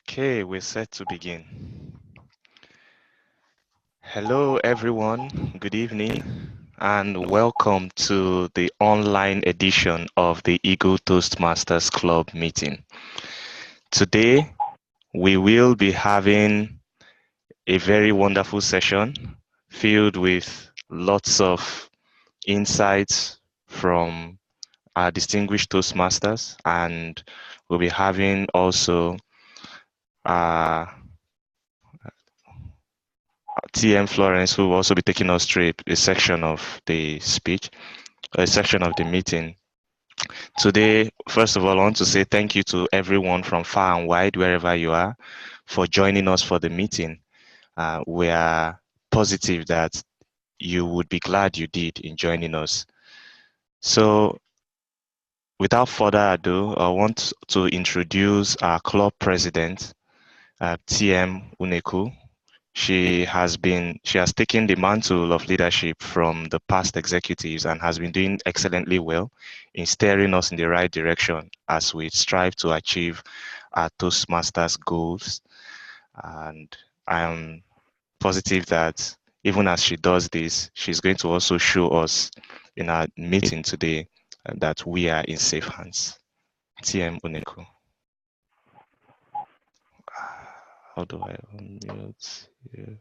Okay, we're set to begin. Hello, everyone. Good evening, and welcome to the online edition of the Eagle Toastmasters Club meeting. Today, we will be having a very wonderful session filled with lots of insights from our distinguished Toastmasters, and we'll be having also TM Florence, who will also be taking us through a section of the speech, a section of the meeting. Today, first of all, I want to say thank you to everyone from far and wide, wherever you are, for joining us for the meeting. We are positive that you would be glad you did in joining us. So, without further ado, I want to introduce our club president, TM Uneku. She has taken the mantle of leadership from the past executives and has been doing excellently well in steering us in the right direction as we strive to achieve our Toastmasters goals. And I am positive that even as she does this, she's going to also show us in our meeting today that we are in safe hands. TM Uneku. How do I unmute here?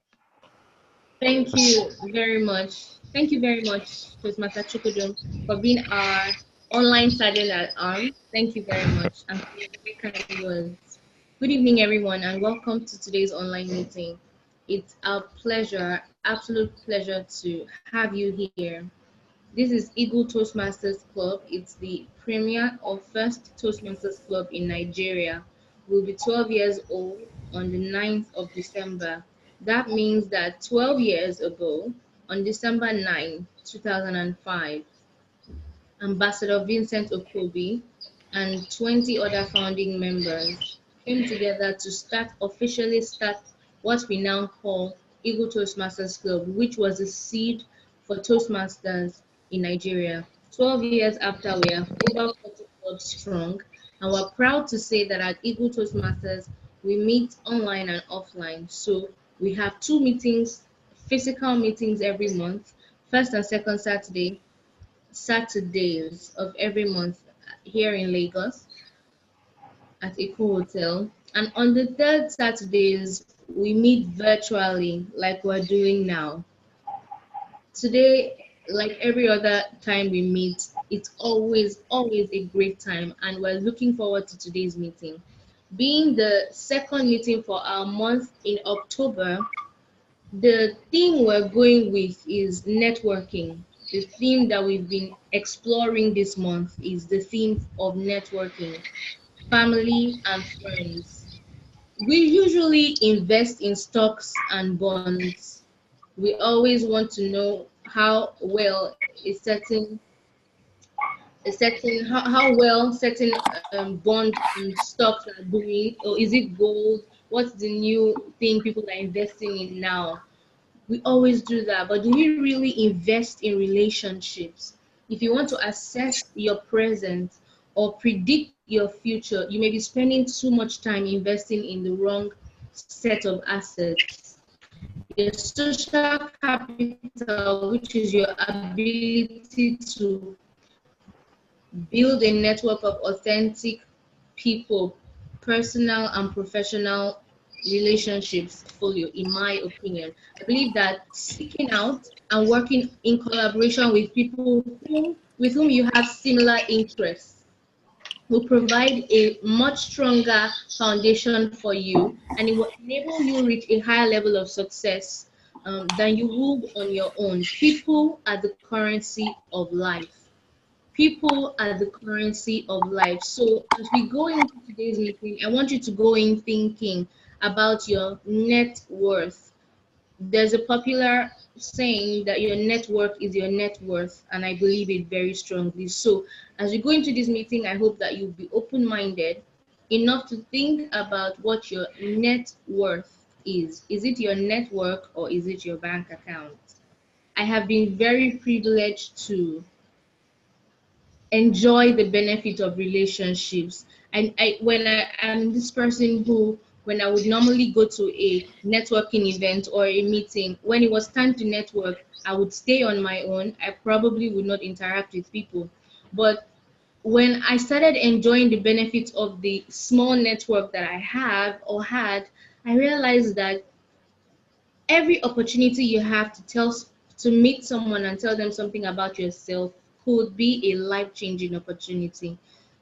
Thank you very much. Thank you very much, Toastmaster Chukudum, for being our online sergeant at arms. Thank you very much, and for your very kind words. Good evening, everyone, and welcome to today's online meeting. It's our pleasure, absolute pleasure, to have you here. This is Eagle Toastmasters Club. It's the premier or first Toastmasters Club in Nigeria. We'll be 12 years old on the 9th of December. That means that 12 years ago, on December 9, 2005, Ambassador Vincent Okobi and 20 other founding members came together to officially start what we now call Eagle Toastmasters Club, which was a seed for Toastmasters in Nigeria. 12 years after, we are over 40 clubs strong, and we're proud to say that at Eagle Toastmasters, we meet online and offline. So we have two meetings, physical meetings every month, first and second Saturdays of every month here in Lagos at Eco Hotel. And on the third Saturdays, we meet virtually like we're doing now. Today, like every other time we meet, it's always a great time, and we're looking forward to today's meeting. Being the second meeting for our month in October, the theme we're going with is networking. The theme that we've been exploring this month is the theme of networking, family and friends. We usually invest in stocks and bonds. We always want to know how well how well certain bond and stocks are doing, or is it gold? What's the new thing people are investing in now? We always do that, but do we really invest in relationships? If you want to assess your present or predict your future, you may be spending too much time investing in the wrong set of assets. Your social capital, which is your ability to build a network of authentic people, personal and professional relationships portfolio, in my opinion. I believe that seeking out and working in collaboration with people with whom you have similar interests will provide a much stronger foundation for you, and it will enable you reach a higher level of success than you would on your own. People are the currency of life. People are the currency of life. So as we go into today's meeting, I want you to go in thinking about your net worth. There's a popular saying that your net worth is your net worth, and I believe it very strongly. So as we go into this meeting, I hope that you'll be open-minded enough to think about what your net worth is. Is it your network or is it your bank account? I have been very privileged to enjoy the benefit of relationships. And I'm this person who, when I would normally go to a networking event or a meeting, when it was time to network, I would stay on my own. I probably would not interact with people. But when I started enjoying the benefits of the small network that I have or had, I realized that every opportunity you have to meet someone and tell them something about yourself could be a life-changing opportunity.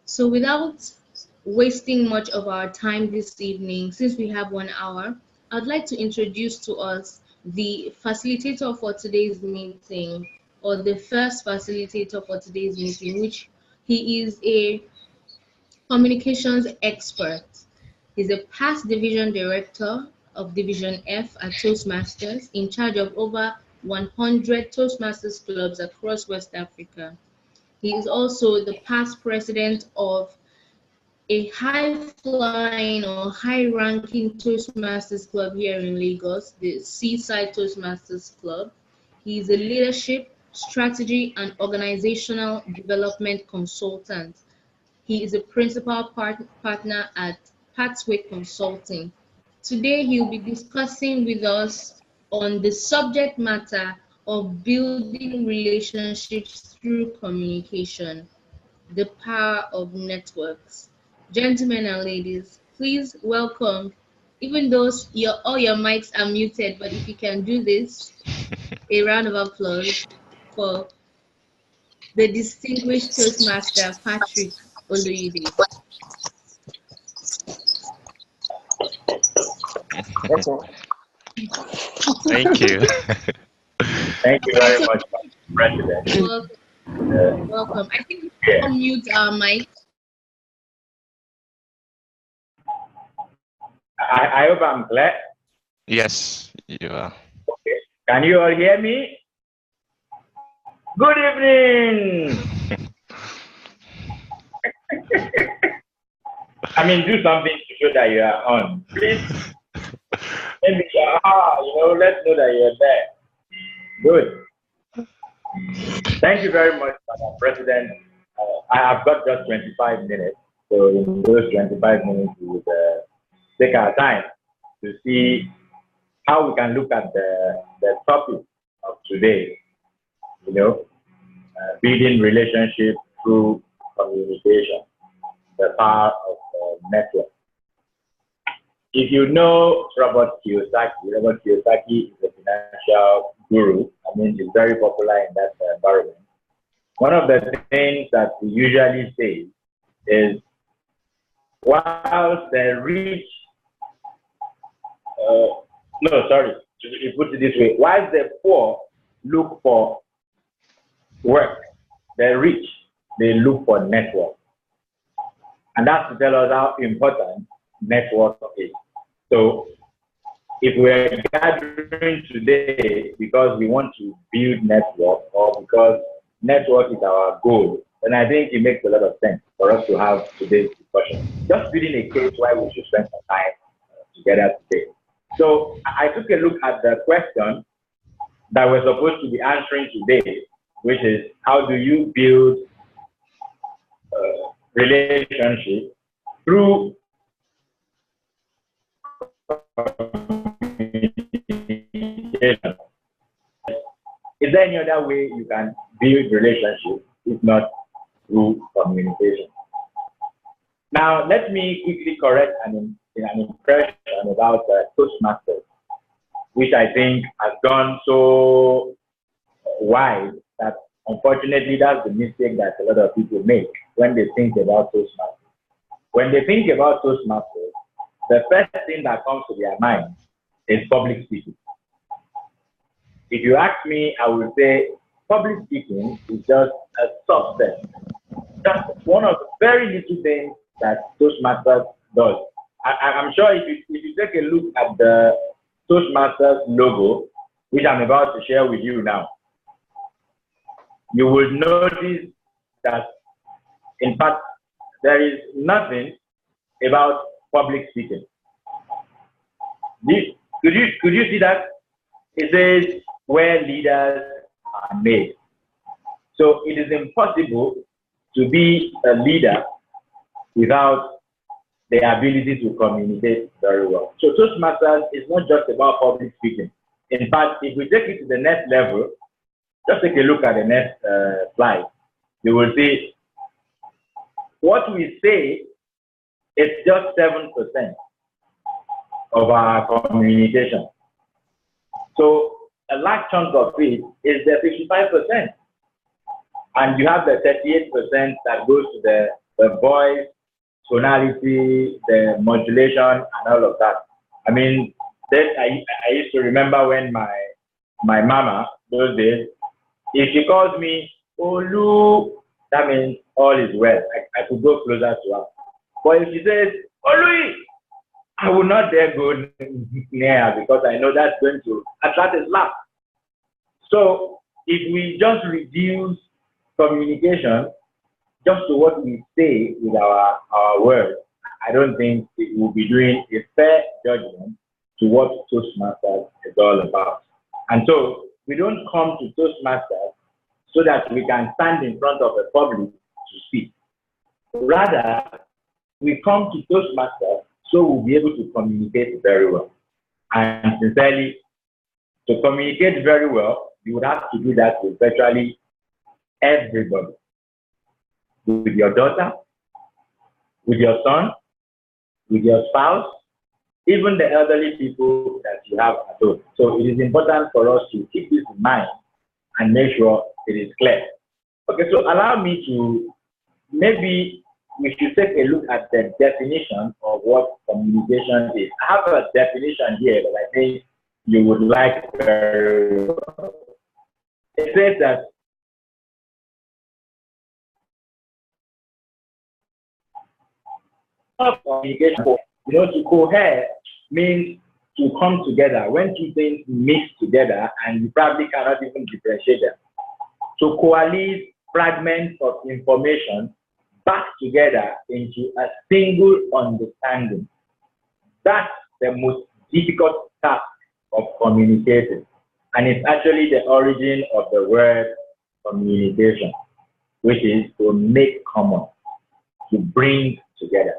So without wasting much of our time this evening, since we have 1 hour, I'd like to introduce to us the facilitator for today's meeting, or the first facilitator for today's meeting, which he is a communications expert. He's a past division director of Division F at Toastmasters, in charge of over 100 Toastmasters clubs across West Africa. He is also the past president of a high-flying or high-ranking Toastmasters club here in Lagos, the Seaside Toastmasters Club. He is a leadership, strategy, and organizational development consultant. He is a principal partner at Pathway Consulting. Today, he'll be discussing with us on the subject matter of building relationships through communication, the power of networks. Gentlemen and ladies, please welcome, even though all your mics are muted, but if you can do this, a round of applause for the distinguished Toastmaster, Patrick Oluyide. Thank you. Thank you very much, President. Welcome. I think we can mute our mic. I hope I'm clear. Yes, you are. Okay. Can you all hear me? Good evening. I mean, do something to show that you are on. Please. Maybe, let's know that you're there. Good. Thank you very much, Madam President. I have got just 25 minutes. So in those 25 minutes, we would take our time to see how we can look at the topic of today, building relationship through communication, the power of network. If you know Robert Kiyosaki is a financial guru. I mean, he's very popular in that environment. One of the things that we usually say is, whilst the rich, you put it this way, whilst the poor look for work, the rich, they look for network. And that's to tell us how important network is. So if we're gathering today because we want to build network or because network is our goal, then I think it makes a lot of sense for us to have today's discussion. Just building a case why we should spend some time together today. So I took a look at the question that we're supposed to be answering today, which is, how do you build relationship through communication? Is there any other way you can build relationship if not through communication? Now, let me quickly correct an impression about Toastmasters, which I think has gone so wide that unfortunately that's the mistake that a lot of people make when they think about Toastmasters. When they think about Toastmasters, the first thing that comes to their mind is public speaking. if you ask me, I would say public speaking is just a subset. That's one of the very little things that Toastmasters does. I'm sure if you take a look at the Toastmasters logo, which I'm about to share with you now, you will notice that, in fact, there is nothing about public speaking. Could you see that? It says where leaders are made. So it is impossible to be a leader without the ability to communicate very well. So Toastmasters is not just about public speaking. In fact, if we take it to the next level, just take a look at the next slide. You will see what we say is just 7% of our communication. So a large chunk of it is the 55%. And you have the 38% that goes to the voice, tonality, the modulation, and all of that. I mean, I used to remember when my mama, those days, if she calls me Olu, that means all is well. I could go closer to her. But if she says, Oluyide, I will not dare go near her because I know that's going to attract a slap. So if we just reduce communication just to what we say with our words, I don't think it will be doing a fair judgment to what Toastmasters is all about. And so we don't come to Toastmasters so that we can stand in front of the public to speak. Rather, we come to Toastmasters so we'll be able to communicate very well. And sincerely, to communicate very well, you would have to do that with virtually everybody. With your daughter, with your son, with your spouse, even the elderly people that you have at home. So it is important for us to keep this in mind and make sure it is clear. Okay, so allow me to, maybe we should take a look at the definition of what communication is. I have a definition here that I think you would like very well. It says that communication, to cohere means to come together. When two things mix together and you probably cannot even differentiate them. To coalesce fragments of information back together into a single understanding. That's the most difficult task of communicating. And it's actually the origin of the word communication, which is to make common, to bring together.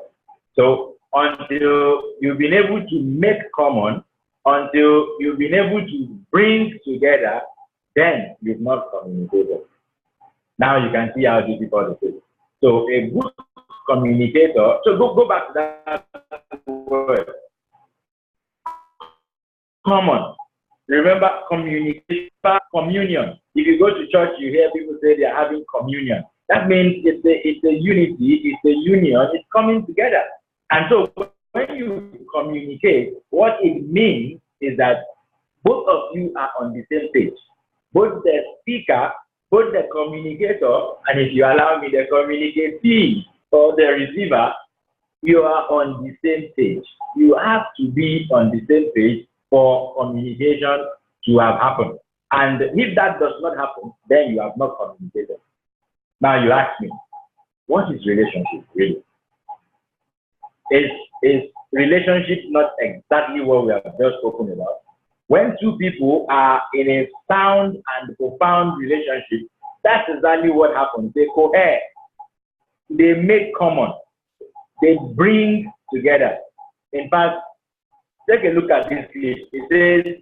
So until you've been able to make common, until you've been able to bring together, then you've not communicated. Now you can see how difficult it is. So a good communicator, so go back to that word. Common. Remember communication, communion. If you go to church, you hear people say they are having communion. That means it's a unity, it's a union, it's coming together. And so when you communicate, what it means is that both of you are on the same page. Both the speaker, both the communicator, and if you allow me, the communicatee or the receiver, you are on the same page. You have to be on the same page for communication to have happened. And if that does not happen, then you have not communicated. Now you ask me, what is relationship really? Is relationship not exactly what we have just spoken about? When two people are in a sound and profound relationship, that's exactly what happens. They cohere, they make common, they bring together. In fact, take a look at this clip. It says,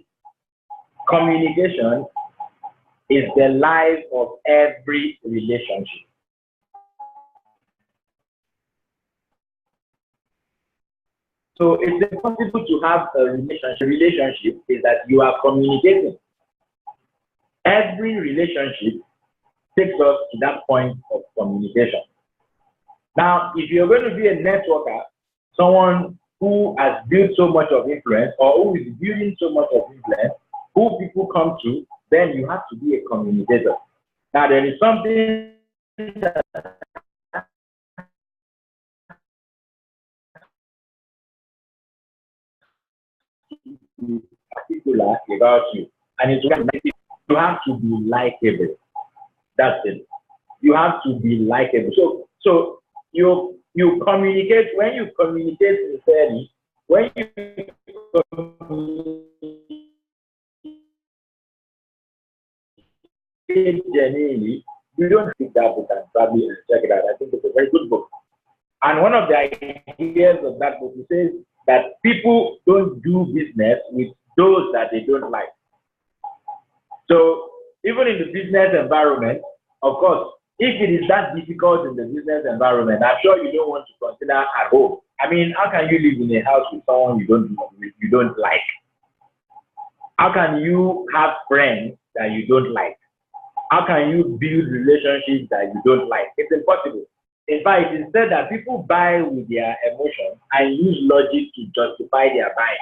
communication is the life of every relationship. So it's impossible to have a relationship. Relationship is that you are communicating. Every relationship takes us to that point of communication. Now, if you're going to be a networker, someone who has built so much of influence or who is building so much of influence, who people come to, then you have to be a communicator. Now, there is something that particular about you, and it's you have to be likable. That's it. You have to be likable. So you communicate. When you communicate sincerely, when you communicate genuinely, you don't think that book and probably check it out. I think it's a very good book. And one of the ideas of that book, it says that people don't do business with those that they don't like. So even in the business environment, of course, if it is that difficult in the business environment, I'm sure you don't want to consider at home. I mean, how can you live in a house with someone you don't like? How can you have friends that you don't like? How can you build relationships that you don't like? It's impossible. In fact, it is said that people buy with their emotions and use logic to justify their buying.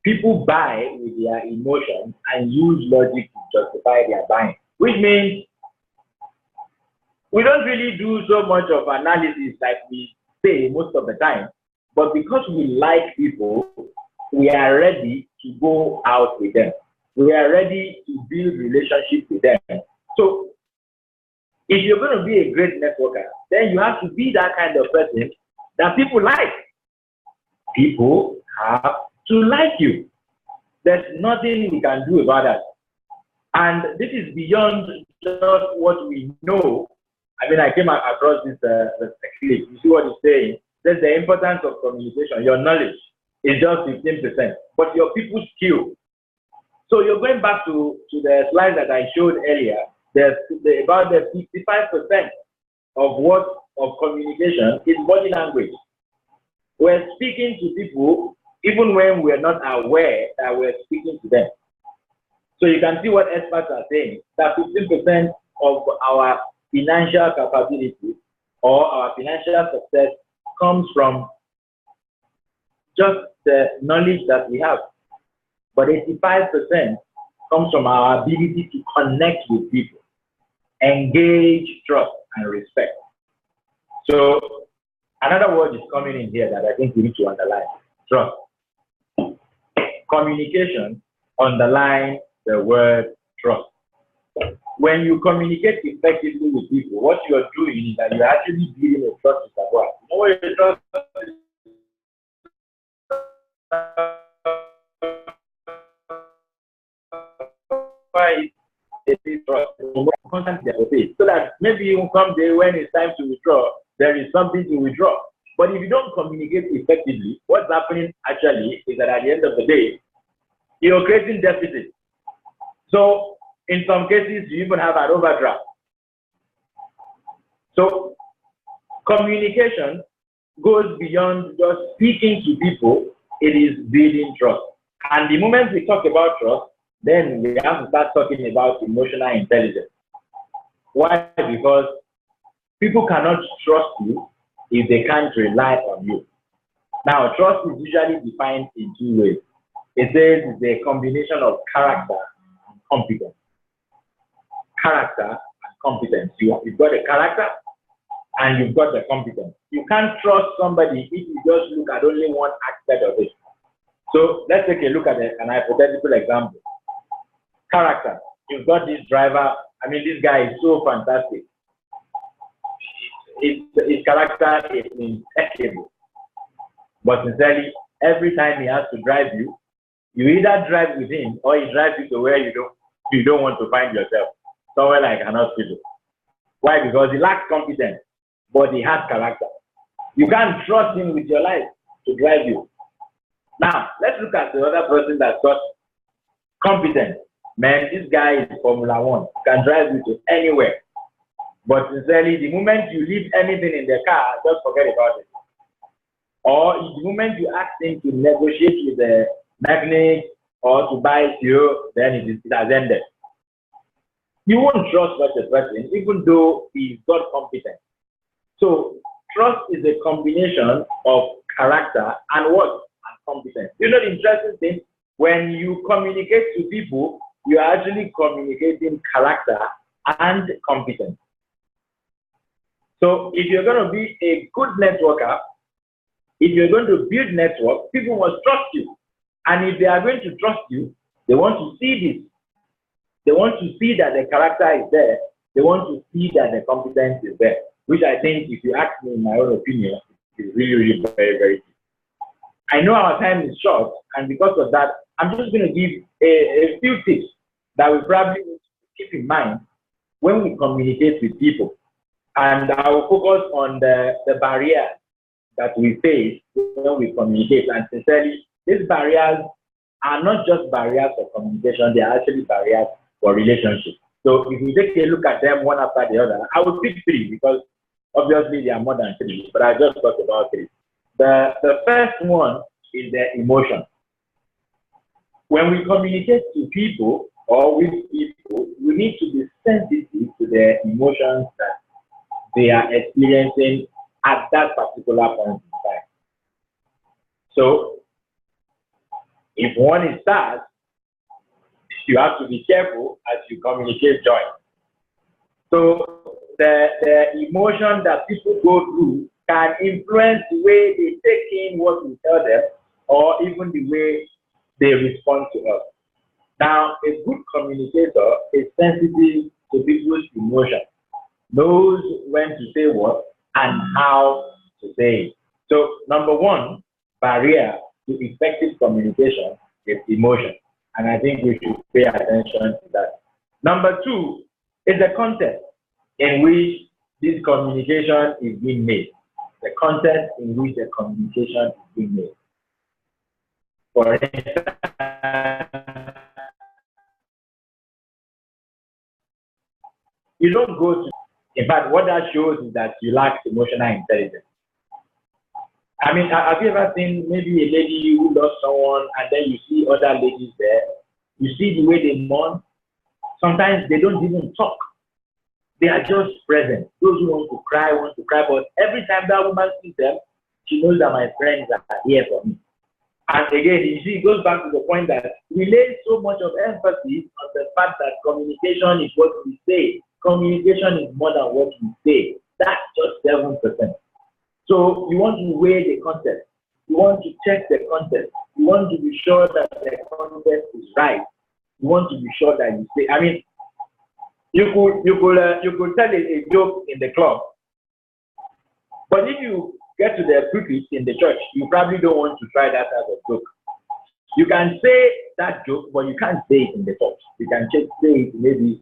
People buy with their emotions and use logic to justify their buying, which means we don't really do so much of analysis like we say most of the time, but because we like people, we are ready to go out with them. We are ready to build relationships with them. So if you're going to be a great networker, then you have to be that kind of person that people like. People have to like you. There's nothing we can do about that. And this is beyond just what we know. I mean, I came across this clip. You see what he's saying? There's the importance of communication. Your knowledge is just 15%, but your people's skill. So you're going back to the slide that I showed earlier. There's about the 55% of communication is body language. We're speaking to people even when we're not aware that we're speaking to them. So you can see what experts are saying, that 15% of our financial capability or our financial success comes from just the knowledge that we have. But 85% comes from our ability to connect with people, engage, trust, and respect. So another word is coming in here that I think we need to underline: trust. Communication underline the word trust. When you communicate effectively with people, what you're doing is that you're actually building a trust with the world. You know what a trust is? So that maybe you come there when it's time to withdraw, there is something to withdraw. But if you don't communicate effectively, what's happening actually is that at the end of the day, you're creating deficit. So in some cases, you even have an overdraft. So communication goes beyond just speaking to people. It is building trust. And the moment we talk about trust, then we have to start talking about emotional intelligence. Why? Because people cannot trust you if they can't rely on you. Now, trust is usually defined in two ways. It says it's a combination of character and competence. Character and competence. You've got a character and you've got the competence. You can't trust somebody if you just look at only one aspect of it. So let's take a look at an hypothetical example. Character. You've got this driver. I mean, this guy is so fantastic. His character is impeccable. But sincerely, every time he has to drive you, you either drive with him or he drives you to where you don't want to find yourself, somewhere like an hospital. Why? Because he lacks competence, but he has character. You can't trust him with your life to drive you. Now, let's look at the other person that's got competence. Man, this guy is Formula 1. He can drive you to anywhere. But sincerely, the moment you leave anything in the car, just forget about it. Or the moment you ask him to negotiate with the mechanic or to buy fuel, then it has ended. You won't trust such a person, even though he's got competence. So trust is a combination of character and what? And competence. You know the interesting thing? When you communicate to people you are actually communicating character and competence. So if you're going to be a good networker, if you're going to build network, people must trust you. And if they are going to trust you, they want to see this. They want to see that the character is there. They want to see that the competence is there, which I think, if you ask me, in my own opinion, is really, really very, very key. I know our time is short, and because of that, I'm just going to give a few tips that we probably need to keep in mind when we communicate with people. And I will focus on the barriers that we face when we communicate. And sincerely, these barriers are not just barriers for communication, they are actually barriers for relationships. So if you take a look at them one after the other, I will pick three because obviously there are more than three, but I just talked about three. The first one is the emotion. When we communicate to people or with people, we need to be sensitive to their emotions that they are experiencing at that particular point in time. So if one is sad, you have to be careful as you communicate joy. So the emotion that people go through can influence the way they take in what we tell them, or even the way they respond to us. Now, a good communicator is sensitive to people's emotions, knows when to say what and how to say it. So, number one barrier to effective communication is emotion. And I think we should pay attention to that. Number two is the context in which this communication is being made. The context in which the communication is being made. For instance, you don't go to, in fact, what that shows is that you lack emotional intelligence. I mean, have you ever seen maybe a lady who lost someone and then you see other ladies there? You see the way they mourn. Sometimes they don't even talk. They are just present. Those who want to cry, but every time that woman sees them, she knows that my friends are here for me. And again, you see, it goes back to the point that we lay so much of emphasis on the fact that communication is what we say. Communication is more than what we say. That's just 7%. So you want to weigh the context. You want to check the context. You want to be sure that the context is right. You want to be sure that you say. I mean, you could tell a joke in the club, but if you get to the pulpit in the church, you probably don't want to try that type of joke. You can say that joke, but you can't say it in the church. You can just say it maybe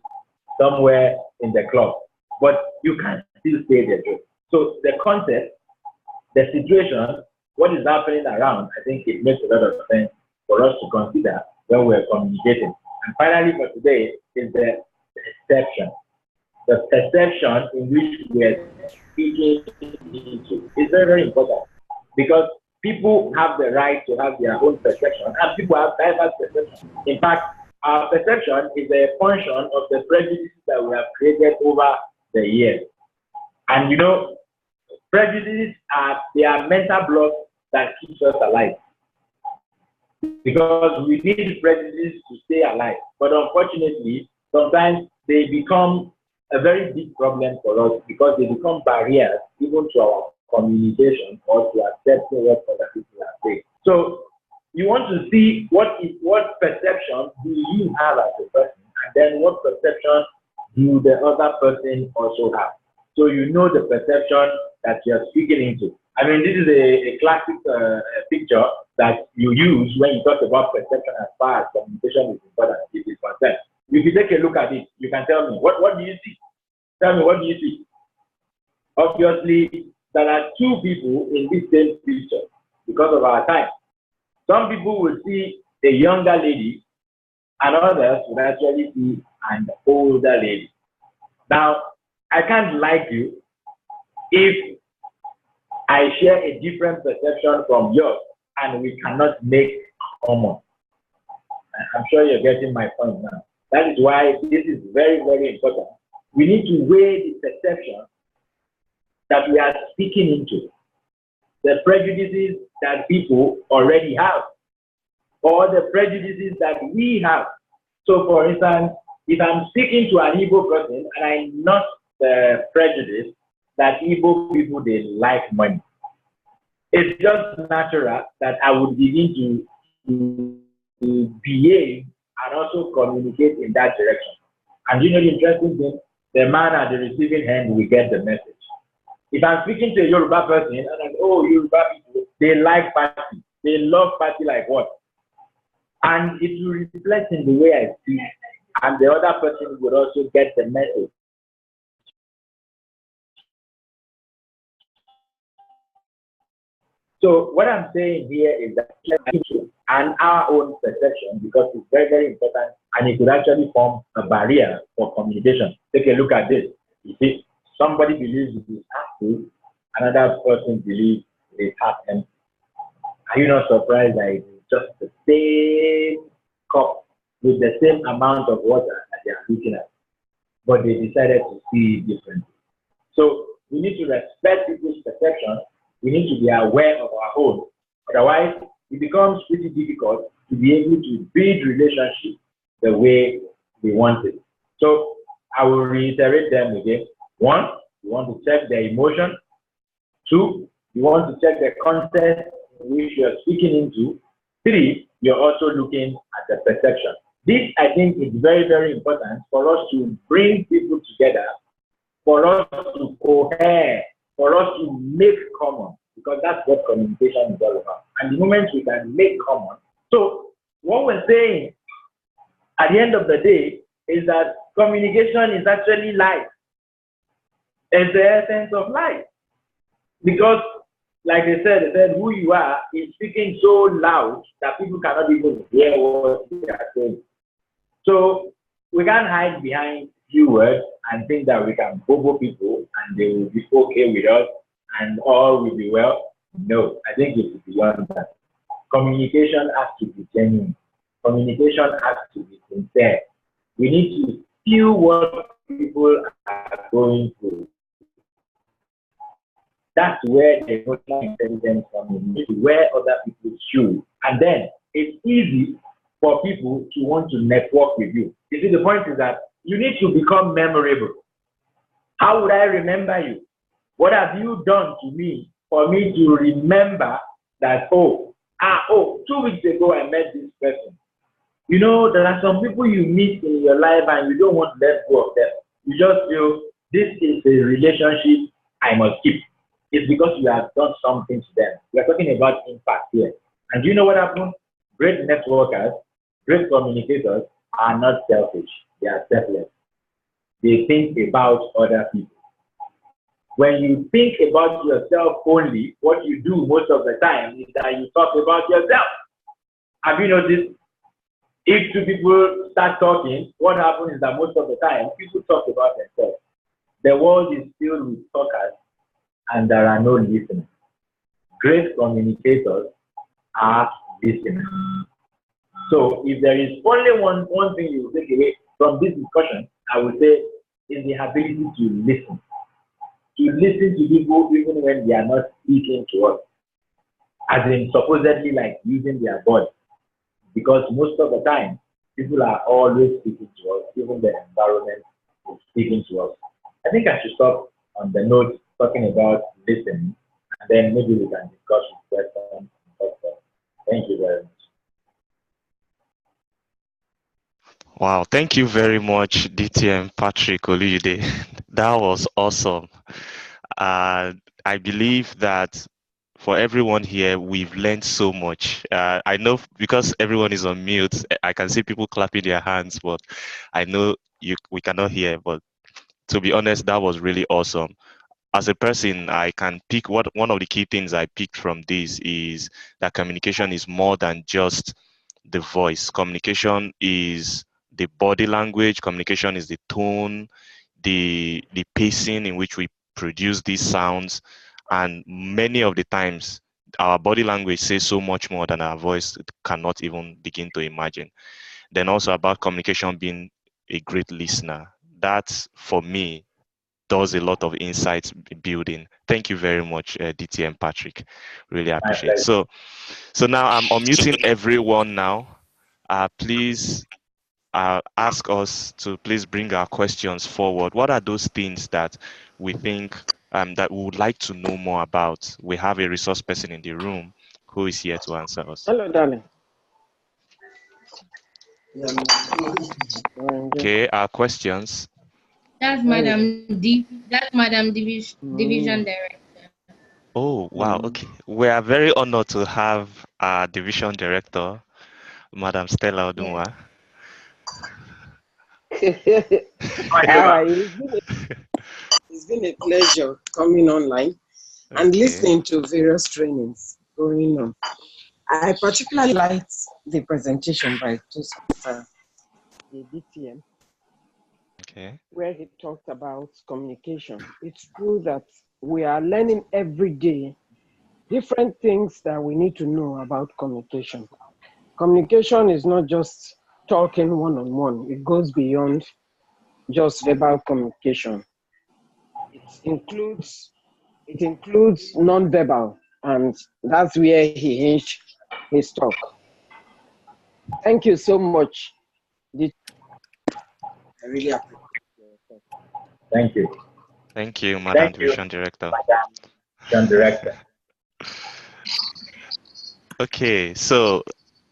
somewhere in the club, but you can still say the joke. So the context, the situation, what is happening around, I think it makes a lot of sense for us to consider when we're communicating. And finally, for today, is the perception. The perception in which we're speaking into is very, very important, because people have the right to have their own perception, and people have diverse perception. In fact, our perception is a function of the prejudices that we have created over the years. And you know, prejudices are mental blocks that keeps us alive, because we need prejudices to stay alive. But unfortunately, sometimes they become a very big problem for us because they become barriers even to our communication or to accepting what other people are saying. So you want to see what perception do you have as a person, and then what perception do the other person also have. So you know the perception that you're speaking into. I mean, this is a classic picture that you use when you talk about perception as far as communication is important, it is concerned. If you take a look at it, you can tell me, what do you see? Tell me, what do you see? Obviously, there are two people in this same picture because of our time. Some people will see a younger lady, and others will actually see an older lady. Now, I can't like you if I share a different perception from yours and we cannot make common. I'm sure you're getting my point now. That is why this is very, very important. We need to weigh the perception that we are speaking into, the prejudices that people already have, or the prejudices that we have. So, for instance, if I'm speaking to an Igbo person and I'm not prejudiced that Igbo people, they like money, it's just natural that I would begin to behave and also communicate in that direction. And you know the interesting thing, the man at the receiving end will get the message. If I'm speaking to a Yoruba person and I'm, oh, Yoruba people, they like party. They love party like what? And it will reflect in the way I speak. And the other person would also get the message. So what I'm saying here is that and our own perception, because it's very, very important, and it could actually form a barrier for communication. Take a look at this. You see, somebody believes it is half full, another person believes it is half empty. Are you not surprised that it's just the same cup with the same amount of water that they are looking at, but they decided to see it differently? So we need to respect people's perception. We need to be aware of our own. Otherwise, it becomes pretty difficult to be able to build relationships the way we want it. So I will reiterate them again. One, you want to check their emotion. Two, you want to check the context in which you're speaking into. Three, you're also looking at the perception. This, I think, is very, very important for us to bring people together, for us to cohere, for us to make common, because that's what communication is all about. And the moment we can make common. So what we're saying at the end of the day is that communication is actually life. It's the essence of life. Because, like they said who you are is speaking so loud that people cannot even hear what they are saying. So we can't hide behind few words and think that we can bobo people and they will be okay with us and all will be well. No, I think it's beyond that. Communication has to be genuine. Communication has to be sincere. We need to feel what people are going through. That's where the emotional intelligence comes in, where other people should. And then it's easy for people to want to network with you. You see, the point is that you need to become memorable. How would I remember you? What have you done to me for me to remember that, 2 weeks ago I met this person? You know, there are some people you meet in your life and you don't want to let go of them. You just feel this is a relationship I must keep. It's because you have done something to them. We are talking about impact here. And do you know what happens? Great networkers, great communicators are not selfish. They are selfless. They think about other people. When you think about yourself only, what you do most of the time is that you talk about yourself. Have you noticed? If two people start talking, what happens is that most of the time, people talk about themselves. The world is filled with talkers, and there are no listeners. Great communicators are listeners. So if there is only one thing you take away from this discussion, I would say is the ability to listen. To listen to people even when they are not speaking to us. As in supposedly like using their voice. Because most of the time, people are always speaking to us, even the environment is speaking to us. I think I should stop on the note talking about listening, and then maybe we can discuss with questions. Thank you very much. Wow, thank you very much, DTM Patrick Oluyide. That was awesome. I believe that for everyone here, we've learned so much. I know because everyone is on mute, I can see people clapping their hands, but I know we cannot hear. But to be honest, that was really awesome. As a person, I can pick one of the key things I picked from this is that communication is more than just the voice. Communication is the body language. Communication is the tone, the pacing in which we produce these sounds, and many of the times our body language says so much more than our voice cannot even begin to imagine. Then also about communication being a great listener. That for me does a lot of insights building. Thank you very much, DTM Patrick. Really appreciate it. So now I'm unmuting everyone now. Please ask us to please bring our questions forward. What are those things that we think that we would like to know more about? We have a resource person in the room who is here to answer us. Hello, darling. Okay, our questions. That's Madam Division Director. Oh, wow. Okay. We are very honored to have our division director, Madam Stella Yeah. Odunwa. It's been a pleasure coming online and Okay. listening to various trainings going on. I particularly liked the presentation by Toastmaster the DTM, Okay. where he talked about communication. It's true that we are learning every day different things that we need to know about communication. Communication is not just talking one-on-one. It goes beyond just verbal communication. It includes non-verbal, and that's where he hinged his talk. Thank you so much. I really appreciate it. Thank you. Thank you, Madam Thank you, Division Director. Madam Division Director. Okay, so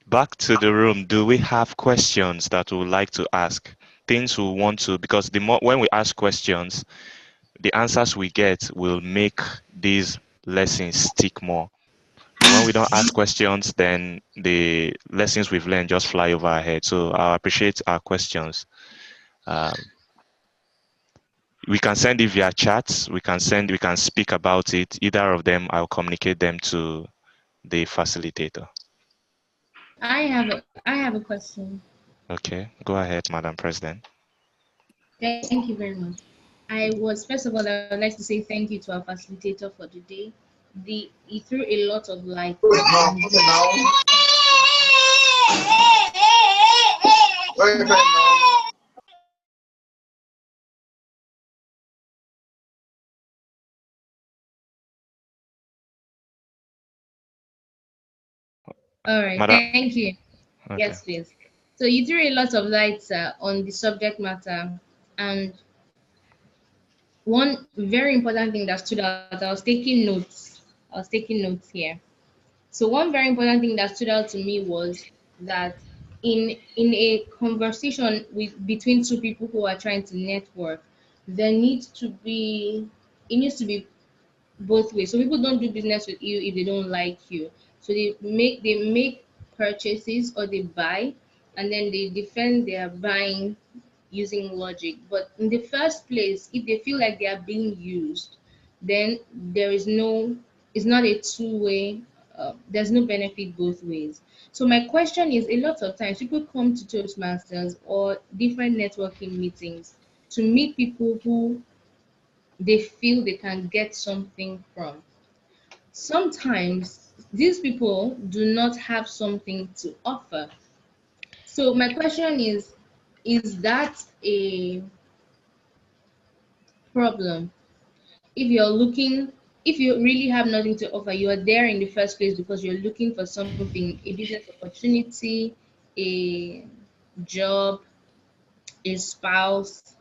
back to the room. Do we have questions that we would like to ask? Things we want to, because the more when we ask questions, the answers we get will make these lessons stick more. But when we don't ask questions, then the lessons we've learned just fly over our head. So I appreciate our questions. We can send it via chats. We can speak about it. Either of them, I'll communicate them to the facilitator. I have a question. Okay, go ahead, Madam President. Thank you very much. First of all, I would like to say thank you to our facilitator for today. He threw a lot of light on. All right, Madam. thank you. Okay. Yes, please. So you threw a lot of light on the subject matter, and one very important thing that stood out, I was taking notes. I was taking notes here. So one very important thing that stood out to me was that in a conversation between two people who are trying to network, there needs to be it needs to be both ways. So people don't do business with you if they don't like you. So they make purchases or they buy, and then they defend their buying using logic. But in the first place, if they feel like they are being used, then there is no it's not a two-way. There's no benefit both ways. So my question is, a lot of times people come to Toastmasters or different networking meetings to meet people who they feel they can get something from. Sometimes these people do not have something to offer. So my question is that a problem? If you're looking, if you really have nothing to offer, you are there in the first place because you're looking for something, a business opportunity, a job, a spouse.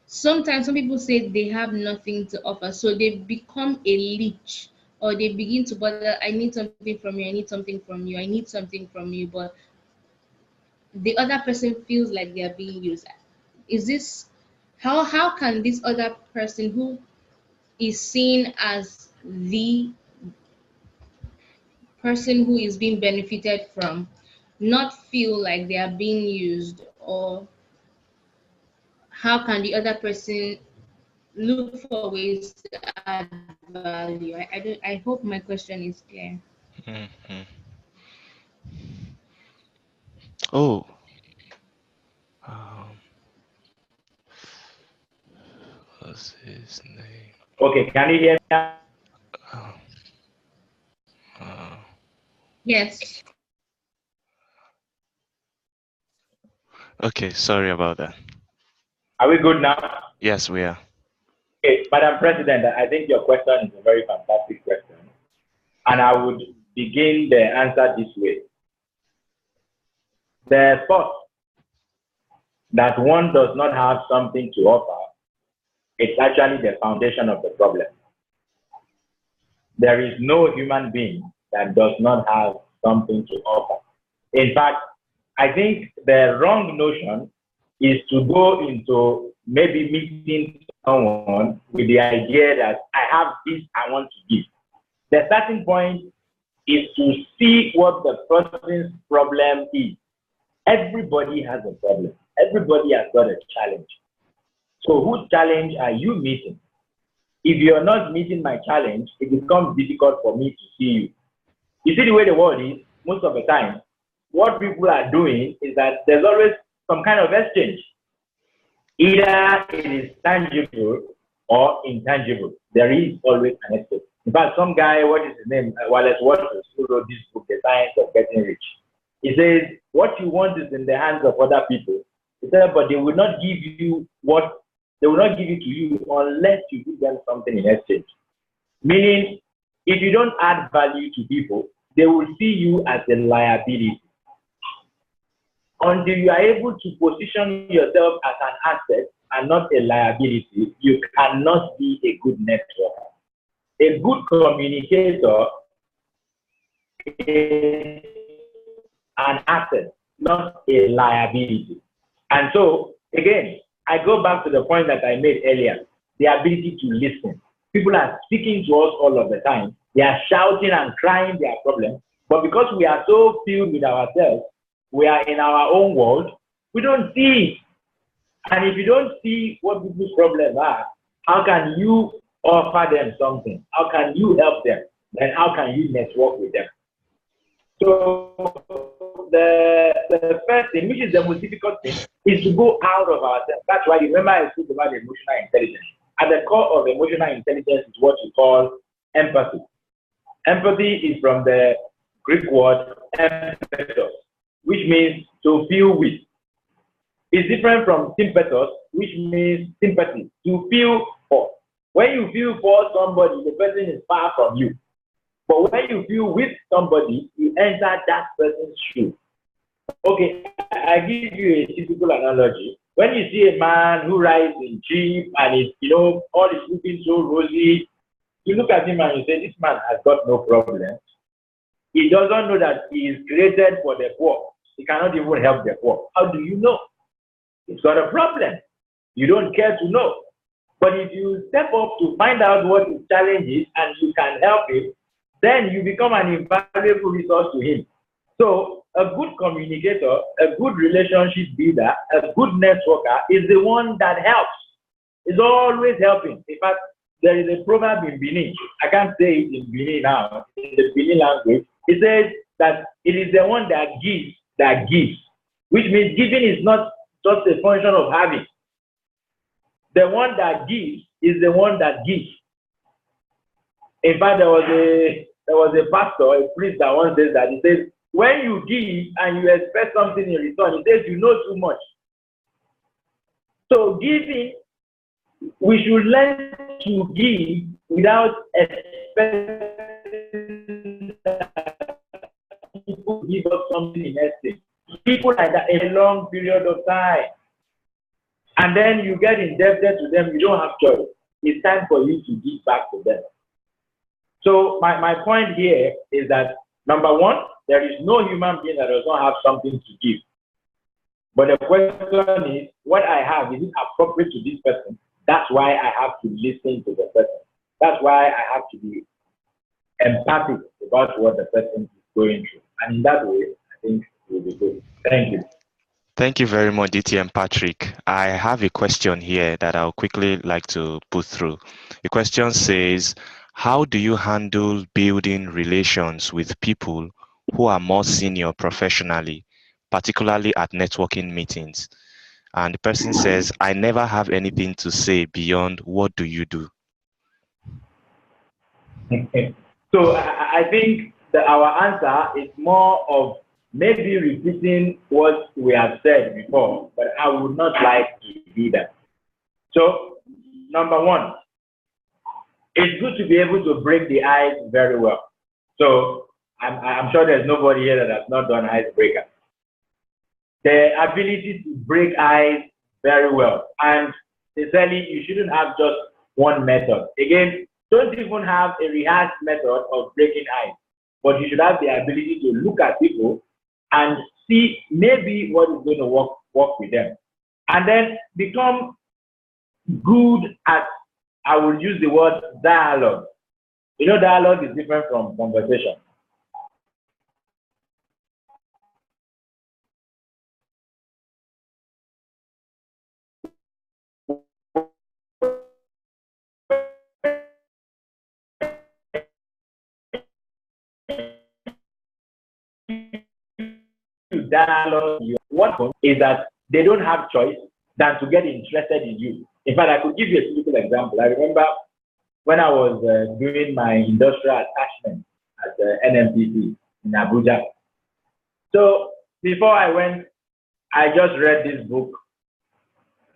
Sometimes some people say they have nothing to offer, so they become a leech, or they begin to bother. I need something from you. I need something from you. I need something from you. But the other person feels like they are being used. Is this how can this other person who is seen as the person who is being benefited from not feel like they are being used? Or how can the other person look for ways to add value? I hope my question is clear. Mm-hmm. Oh, um, what's his name? Okay, can you hear me now? Uh, uh, Yes. okay, sorry about that. Are we good now? Yes, we are. Okay, Madam President, I think your question is a very fantastic question. And I would begin the answer this way. The first that one does not have something to offer, it's actually the foundation of the problem. There is no human being that does not have something to offer. In fact, I think the wrong notion is to go into maybe meeting someone with the idea that I have this I want to give. The starting point is to see what the person's problem is. Everybody has a problem. Everybody has got a challenge. So whose challenge are you meeting? If you're not meeting my challenge, it becomes difficult for me to see you. You see the way the world is, most of the time, what people are doing is that there's always some kind of exchange. Either it is tangible or intangible. There is always an exchange. In fact, some guy, what is his name? Wallace Waters, who wrote this book, The Science of Getting Rich. He says, what you want is in the hands of other people. He said, but they will not give you what, they will not give it to you unless you give them something in exchange. Meaning, if you don't add value to people, they will see you as a liability. Until you are able to position yourself as an asset and not a liability, you cannot be a good networker. A good communicator is an asset, not a liability. And so, again, I go back to the point that I made earlier, the ability to listen. People are speaking to us all of the time. They are shouting and crying their problems, but because we are so filled with ourselves, we are in our own world, we don't see it. And if you don't see what people's problems are, how can you offer them something? How can you help them? Then how can you network with them? So the first thing, which is the most difficult thing, is to go out of ourselves. That's why you remember I spoke about emotional intelligence. At the core of emotional intelligence is what we call empathy. Empathy is from the Greek word empathos, which means to feel with. It's different from sympathos, which means sympathy, to feel for. When you feel for somebody, the person is far from you. But when you feel with somebody, you enter that person's shoe. Okay, I give you a typical analogy. When you see a man who rides in Jeep and is, all is looking so rosy, you look at him and you say, this man has got no problem. He doesn't know that he is created for the poor. He cannot even help the poor. How do you know? He's got a problem. You don't care to know. But if you step up to find out what his challenge is and you can help him, then you become an invaluable resource to him. So a good communicator, a good relationship builder, a good networker is the one that helps. Is always helping. In fact, there is a proverb in Benin. I can't say it in Benin now, in the Benin language. It says that it is the one that gives, which means giving is not just a function of having. The one that gives is the one that gives. In fact, there was a pastor, a priest that once says that. He says, when you give and you expect something in return, he says you know too much. So giving, we should learn to give without expecting people give us something in exchange. People like that in a long period of time. And then you get indebted to them, you don't have choice. It's time for you to give back to them. So my point here is that, number one, there is no human being that does not have something to give. But the question is, what I have, is it appropriate to this person? That's why I have to listen to the person. That's why I have to be empathic about what the person is going through. And in that way, I think it will be good. Thank you. Thank you very much, DTM Patrick. I have a question here that I'll quickly like to put through. The question says, how do you handle building relations with people who are more senior professionally, particularly at networking meetings? And the person says, I never have anything to say beyond what do you do? So I think that our answer is more of maybe repeating what we have said before, but I would not like to do that. So, number one, it's good to be able to break the ice very well. So I'm sure there's nobody here that has not done icebreaker. the ability to break ice very well. And sincerely, you shouldn't have just one method. Again, don't even have a rehearsed method of breaking ice, but you should have the ability to look at people and see maybe what is going to work with them. And then become good at, I will use the word dialogue. You know, dialogue is different from conversation. Dialogue, what is that they don't have choice than to get interested in you. In fact, I could give you a simple example. I remember when I was doing my industrial attachment at the NMPC in Abuja. So before I went, I just read this book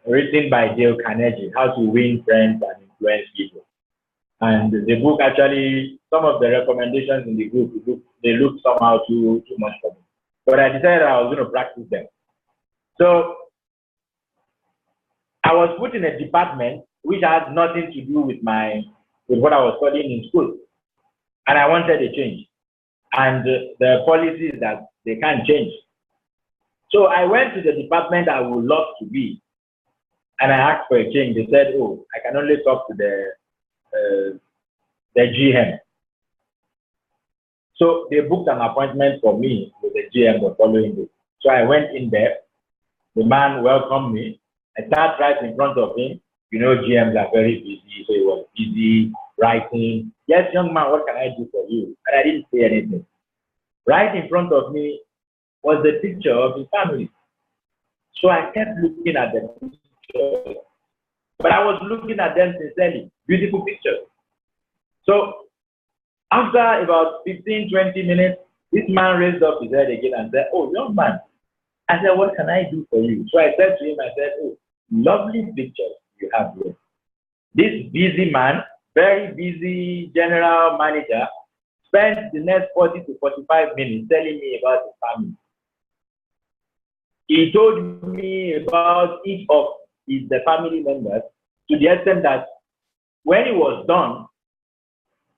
written by Dale Carnegie, How to Win Friends and Influence People. And the book actually, some of the recommendations in the book, they look somehow too much for me. But I decided I was going to practice them. So I was put in a department which had nothing to do with what I was studying in school. And I wanted a change. And the policy is that they can't change. So I went to the department I would love to be. And I asked for a change. They said, oh, I can only talk to the GM. So they booked an appointment for me with the GM the following day. So I went in there. The man welcomed me. I sat right in front of him. You know, GMs are very busy, so he was busy writing. Yes, young man, what can I do for you? And I didn't say anything. Right in front of me was the picture of his family. So I kept looking at the picture, but I was looking at them sincerely. Beautiful pictures. So after about 15, 20 minutes, this man raised up his head again and said, oh, young man. I said, what can I do for you? So I said to him, I said, oh, lovely pictures you have here. This busy man, very busy general manager, spent the next 40 to 45 minutes telling me about his family. He told me about each of the family members to the extent that when he was done,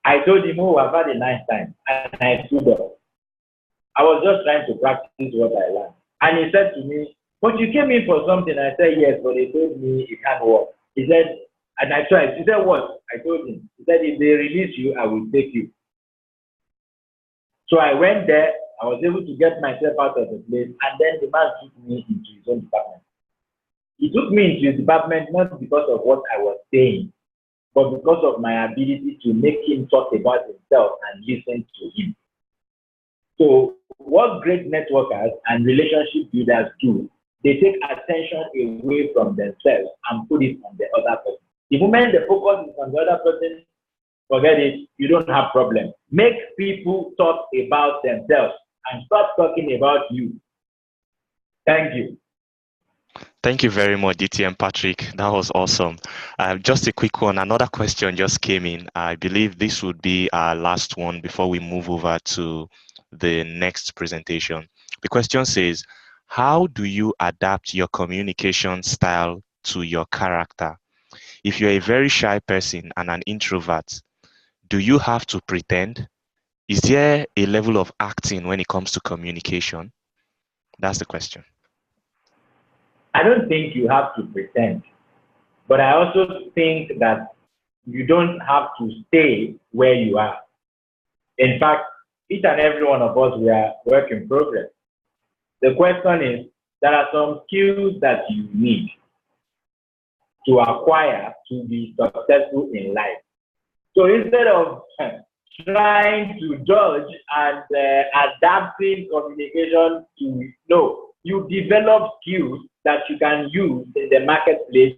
I told him, oh, I've had a nice time. And I stood up. I was just trying to practice what I learned. And he said to me, but you came in for something. I said, yes, but they told me it can't work. He said, and I tried. He said, what? I told him. He said, if they release you, I will take you. So I went there. I was able to get myself out of the place. And then the man took me into his own department. He took me into his department not because of what I was saying, but because of my ability to make him talk about himself and listen to him. So what great networkers and relationship builders do, they take attention away from themselves and put it on the other person. The moment the focus is on the other person, forget it, you don't have problem. Make people talk about themselves and stop talking about you. Thank you. Thank you very much, DTM Patrick. That was awesome. Just a quick one. Another question just came in. I believe this would be our last one before we move over to the next presentation. The question says, how do you adapt your communication style to your character? If you're a very shy person and an introvert, do you have to pretend? Is there a level of acting when it comes to communication? That's the question. I don't think you have to pretend, but I also think that you don't have to stay where you are. In fact, each and every one of us, we are work in progress. The question is, there are some skills that you need to acquire to be successful in life. So instead of trying to judge and adapting communication to, no, you develop skills that you can use in the marketplace,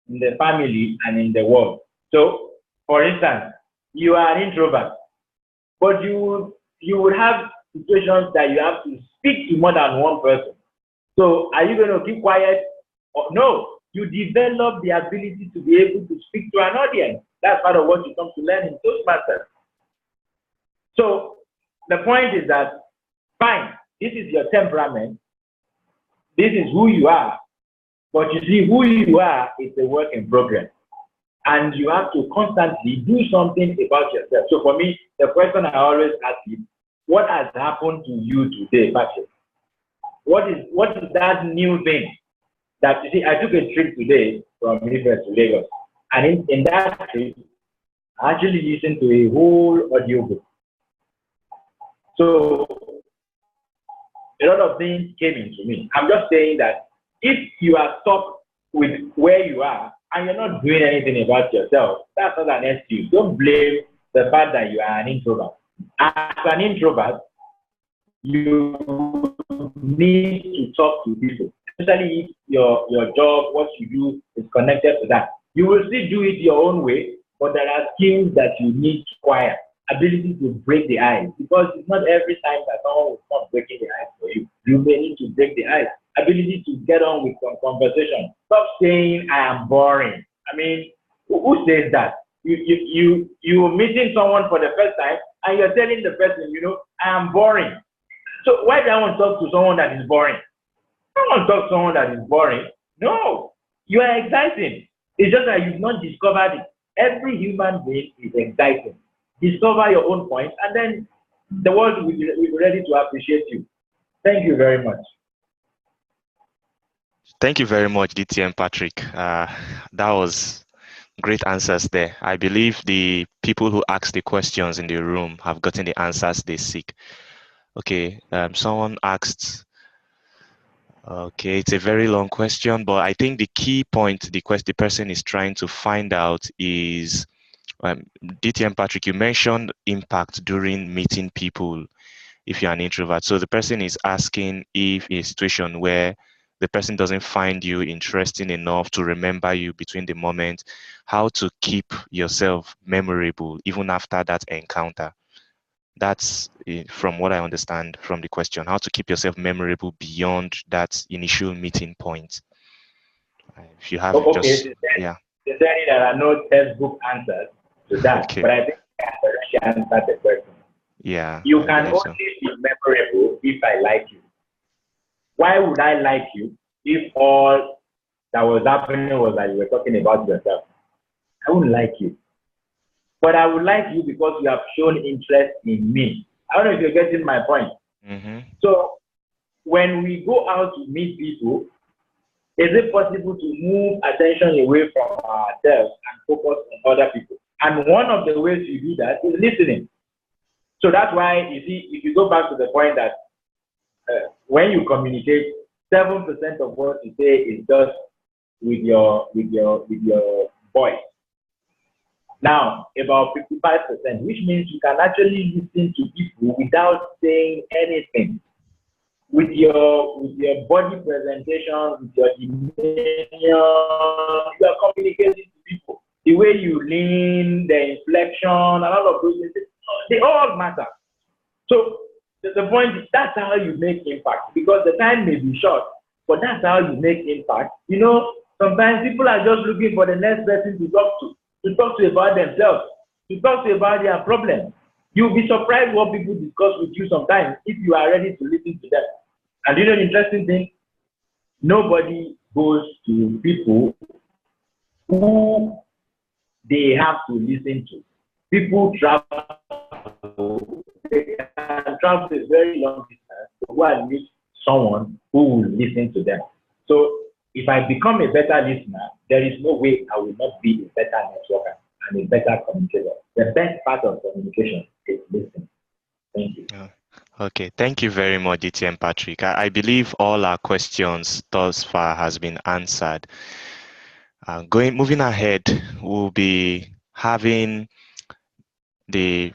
in the family, and in the world. So, for instance, you are an introvert, but you would have situations that you have to speak to more than one person. So, are you going to keep quiet? Or no, you develop the ability to be able to speak to an audience. That's part of what you come to learn in Toastmasters. So, the point is that, fine, this is your temperament, this is who you are. But you see, who you are is a work in progress. And you have to constantly do something about yourself. So for me, the question I always ask is, what has happened to you today, Patrick? What is that new thing that you see? I took a trip today from Universal to Lagos, and in that trip, I actually listened to a whole audiobook. So a lot of things came into me. I'm just saying that if you are stuck with where you are and you're not doing anything about yourself, that's not an excuse. Don't blame the fact that you are an introvert. As an introvert, you need to talk to people, especially if your job, what you do, is connected to that. You will still do it your own way, but there are skills that you need to acquire. Ability to break the ice, because it's not every time that someone will come breaking the ice for you. You may need to break the ice. Ability to get on with some conversation. Stop saying I am boring. I mean, who says that? You're meeting someone for the first time and you're telling the person, I am boring. So why do I want to talk to someone that is boring? I don't want to talk to someone that is boring. No, you are exciting. It's just that you've not discovered it. Every human being is exciting. Discover your own point, and then the world will be ready to appreciate you. Thank you very much. Thank you very much, DTM Patrick. That was great answers there. I believe the people who asked the questions in the room have gotten the answers they seek. Okay, someone asked, okay, it's a very long question, but I think the key point the person is trying to find out is, DTM Patrick, you mentioned impact during meeting people if you're an introvert. So the person is asking if in a situation where the person doesn't find you interesting enough to remember you between the moment, how to keep yourself memorable even after that encounter. That's from what I understand from the question, how to keep yourself memorable beyond that initial meeting point. If you have just, yeah. They said there are no textbook answers to that, Okay. but I think I already answered the question. Yeah. You can only be memorable if I like you. Why would I like you if all that was happening was that you were talking about yourself? I wouldn't like you. But I would like you because you have shown interest in me. I don't know if you're getting my point. Mm-hmm. So when we go out to meet people, is it possible to move attention away from ourselves and focus on other people? And one of the ways you do that is listening. So that's why, you see, if you go back to the point that when you communicate, 7% of what you say is just with your voice. Now, about 55%, which means you can actually listen to people without saying anything. With your body presentation, with your demeanor, you are communicating to people. The way you lean, the inflection, and all of those things, they all matter. So the point is, that's how you make impact, because the time may be short, but that's how you make impact. Sometimes people are just looking for the next person to talk to about themselves, to talk to about their problems. You'll be surprised what people discuss with you sometimes if you are ready to listen to them. And the interesting thing, nobody goes to people who they have to listen to. People travel, they can travel a very long distance to go and meet someone who will listen to them. So if I become a better listener, there is no way I will not be a better networker and a better communicator. The best part of communication is listening. Thank you. Okay, thank you very much, DTM Patrick. I believe all our questions thus far has been answered. Moving ahead, we'll be having the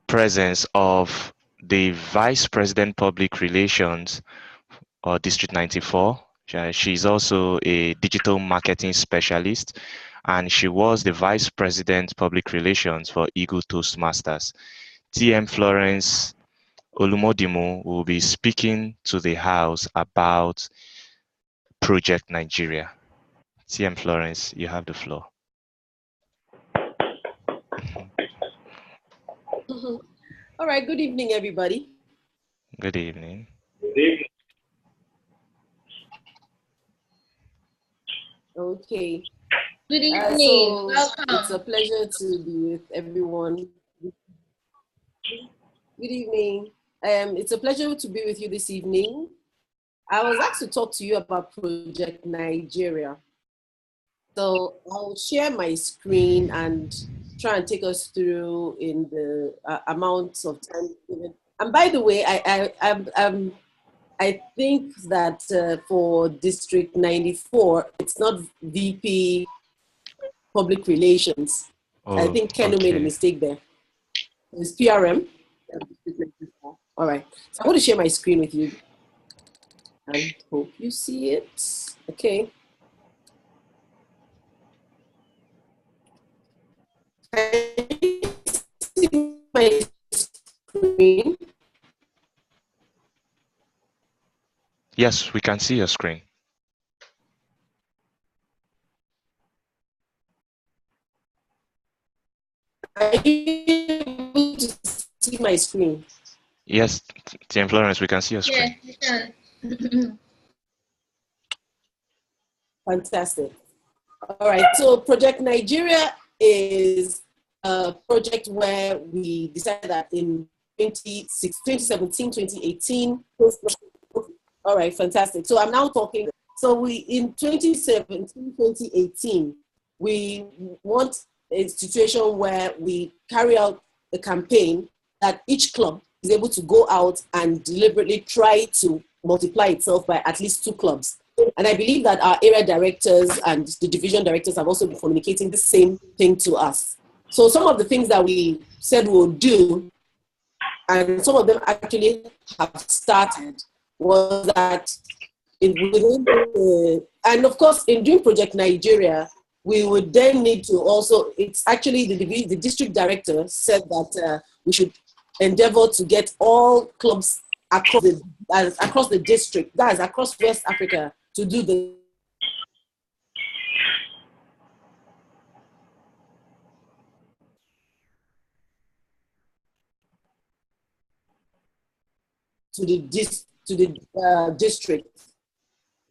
presence of the Vice President Public Relations or District 94. She's also a digital marketing specialist, and she was the Vice President Public Relations for Eagle Toastmasters. TM Florence Olumodimo will be speaking to the House about Project Nigeria. TM Florence, you have the floor. All right, good evening, everybody. Good evening. Good evening. Okay. Good evening. So Welcome. it's a pleasure to be with everyone. Good evening. It's a pleasure to be with you this evening. I was asked to talk to you about Project Nigeria. So I'll share my screen and try and take us through in the amount of time given. And by the way, I think that for District 94, it's not VP Public Relations. I Oh, think Kenu made a okay. mistake there. It's PRM. All right. So I'm going to share my screen with you. I hope you see it. Okay. Can you see my screen? Yes, we can see your screen. Are you able to see my screen? Yes, TM Florence, we can see your screen. Yes, you can. Fantastic. All right. So Project Nigeria is a project where we decided that in 2017, 2018. All right, fantastic. So I'm now talking. So in 2017, 2018, we want a situation where we carry out a campaign that each club is able to go out and deliberately try to multiply itself by at least 2 clubs. And I believe that our area directors and the division directors have also been communicating the same thing to us. So some of the things that we said we'll do, and some of them actually have started, was that and of course, in doing Project Nigeria, we would then need to also, it's actually the district director said that we should endeavor to get all clubs across the district, that is across West Africa, to do the district.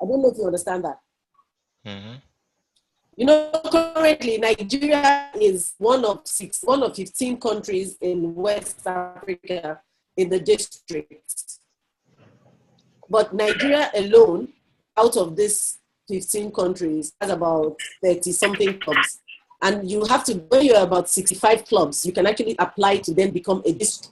I don't know if you understand that. Mm-hmm. You know, currently Nigeria is one of 15 countries in West Africa in the district. But Nigeria alone, out of these 15 countries, has about 30-something clubs. And you have to, when you're about 65 clubs, you can actually apply to then become a district.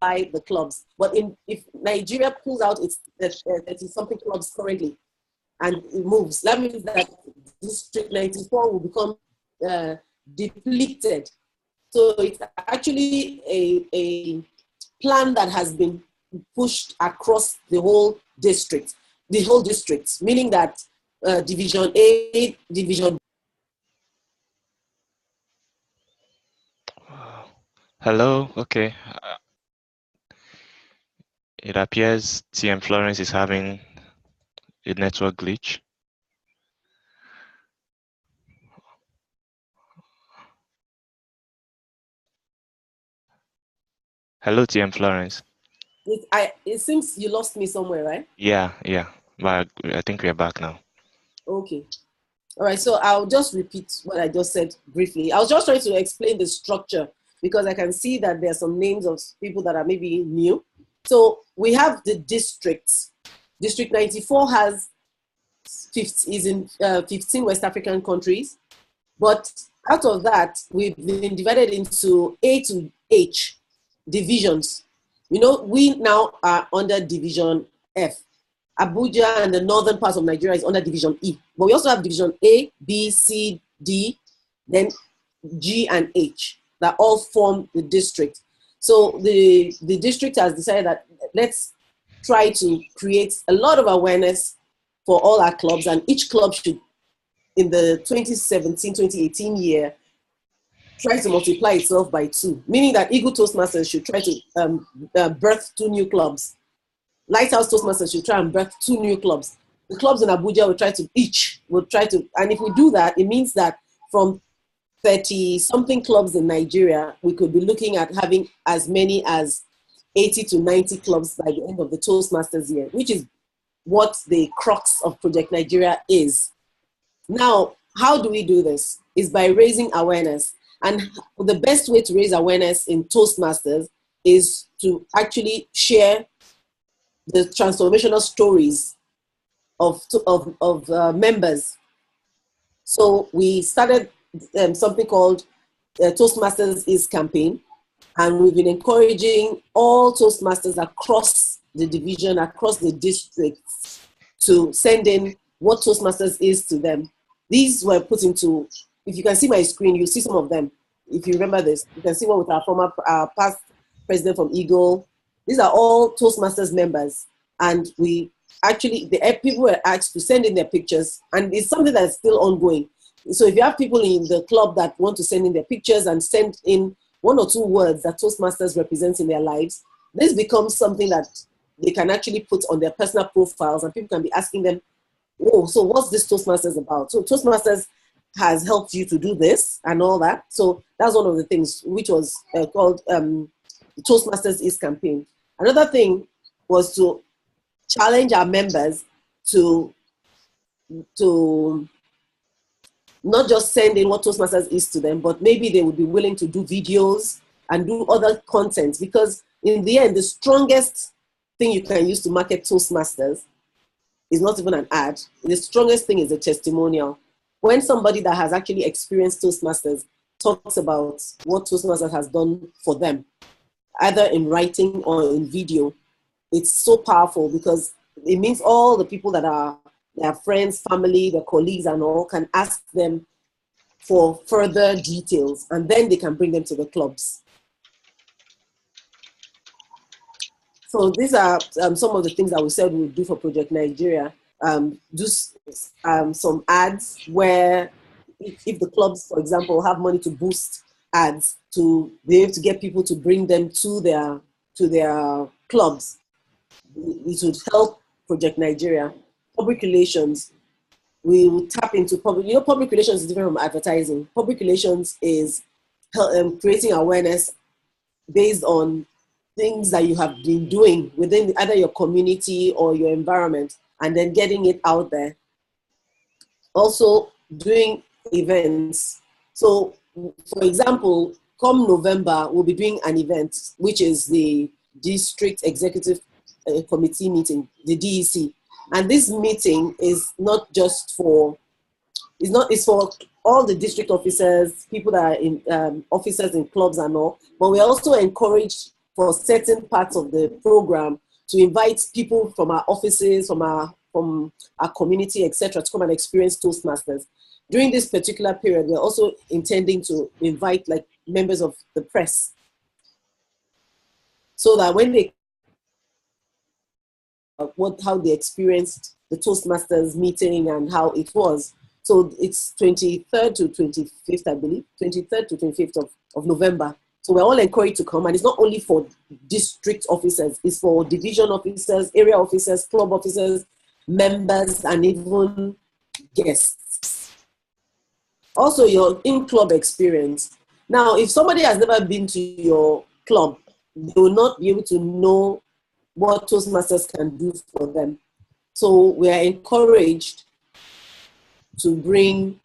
The clubs. But if Nigeria pulls out its 30-something clubs currently and it moves, that means that District 94 will become depleted. So it's actually a plan that has been pushed across the whole district, meaning that Division A, Division B. Hello, okay. It appears TM Florence is having a network glitch. Hello, TM Florence. It seems you lost me somewhere, right? Yeah, but I think we are back now. Okay. All right, so I'll just repeat what I just said briefly. I was just trying to explain the structure because I can see that there are some names of people that are maybe new. So we have the districts. District 94 is in 15 West African countries, but out of that, we've been divided into A to H divisions. You know, we now are under Division F. Abuja and the northern parts of Nigeria is under Division E. But we also have Division A, B, C, D, then G and H that all form the district. So the district has decided that let's try to create a lot of awareness for all our clubs, and each club should, in the 2017-2018 year, try to multiply itself by 2, meaning that Eagle Toastmasters should try to birth 2 new clubs. Lighthouse Toastmasters should try and birth 2 new clubs. The clubs in Abuja will try to, and if we do that, it means that from 30-something clubs in Nigeria, we could be looking at having as many as 80 to 90 clubs by the end of the Toastmasters year, which is what the crux of Project Nigeria is. Now, how do we do this? Is by raising awareness. And the best way to raise awareness in Toastmasters is to actually share the transformational stories of members. So we started something called Toastmasters is campaign, and we've been encouraging all Toastmasters across the division, across the districts, to send in what Toastmasters is to them. These were put into, if you can see my screen, you see some of them. If you remember this, you can see one with our past president from Eagle. These are all Toastmasters members. And we actually, the people were asked to send in their pictures, and it's something that's still ongoing. So if you have people in the club that want to send in their pictures and send in 1 or 2 words that Toastmasters represents in their lives, this becomes something that they can actually put on their personal profiles, and people can be asking them, oh, so what's this Toastmasters about? So Toastmasters has helped you to do this and all that. So that's one of the things which was called the Toastmasters is campaign. Another thing was to challenge our members to not just send in what Toastmasters is to them, but maybe they would be willing to do videos and do other content, because in the end, the strongest thing you can use to market Toastmasters is not even an ad. The strongest thing is a testimonial. When somebody that has actually experienced Toastmasters talks about what Toastmasters has done for them, either in writing or in video, it's so powerful, because it means all the people that are their friends, family, their colleagues and all can ask them for further details, and then they can bring them to the clubs. So these are some of the things that we said we would do for Project Nigeria. Do some ads where if the clubs, for example, have money to boost ads to be able to get people to bring them to their clubs, it would help Project Nigeria. Public relations, we will tap into public. You know, public relations is different from advertising. Public relations is creating awareness based on things that you have been doing within either your community or your environment, and then getting it out there. Also doing events. So, for example, come November, we'll be doing an event, which is the District Executive Committee meeting, the DEC. And this meeting is not just for, it's for all the district officers, people that are in officers in clubs and all, but we also encourage for certain parts of the program to invite people from our offices, from our community, etc., to come and experience Toastmasters. During this particular period, we're also intending to invite like members of the press, so that when they how they experienced the Toastmasters meeting and how it was. So it's 23rd to 25th, I believe, 23rd to 25th of November. So we're all encouraged to come, and it's not only for district officers, it's for division officers, area officers, club officers, members, and even guests. Also, your in-club experience. Now, if somebody has never been to your club, they will not be able to know what Toastmasters can do for them. So we are encouraged to bring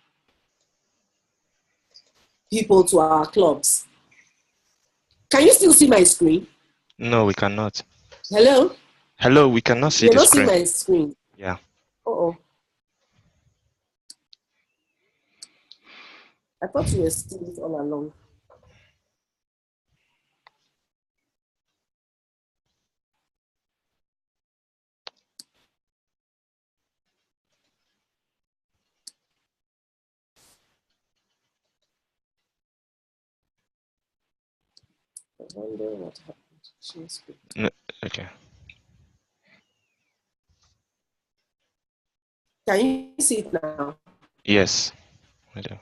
people to our clubs. Can you still see my screen? No, we cannot. Hello? Hello, we cannot see You're the not screen. seeing my screen? Yeah. Uh-oh. I thought you were seeing it all along. I wonder what happened. No, okay. Can you see it now? Yes. I do.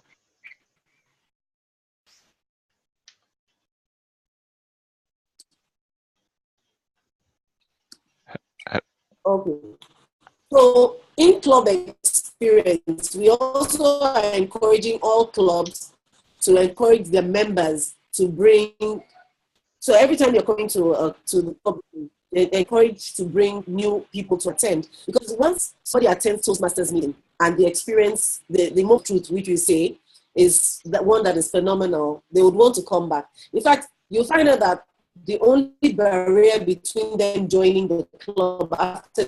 Okay. So in club experience, we also are encouraging all clubs to encourage their members to bring So every time you're coming to they're encouraged to bring new people to attend, because once somebody attends Toastmasters meeting and they experience the most truth, which we say is that one that is phenomenal, they would want to come back. In fact, you'll find out that the only barrier between them joining the club after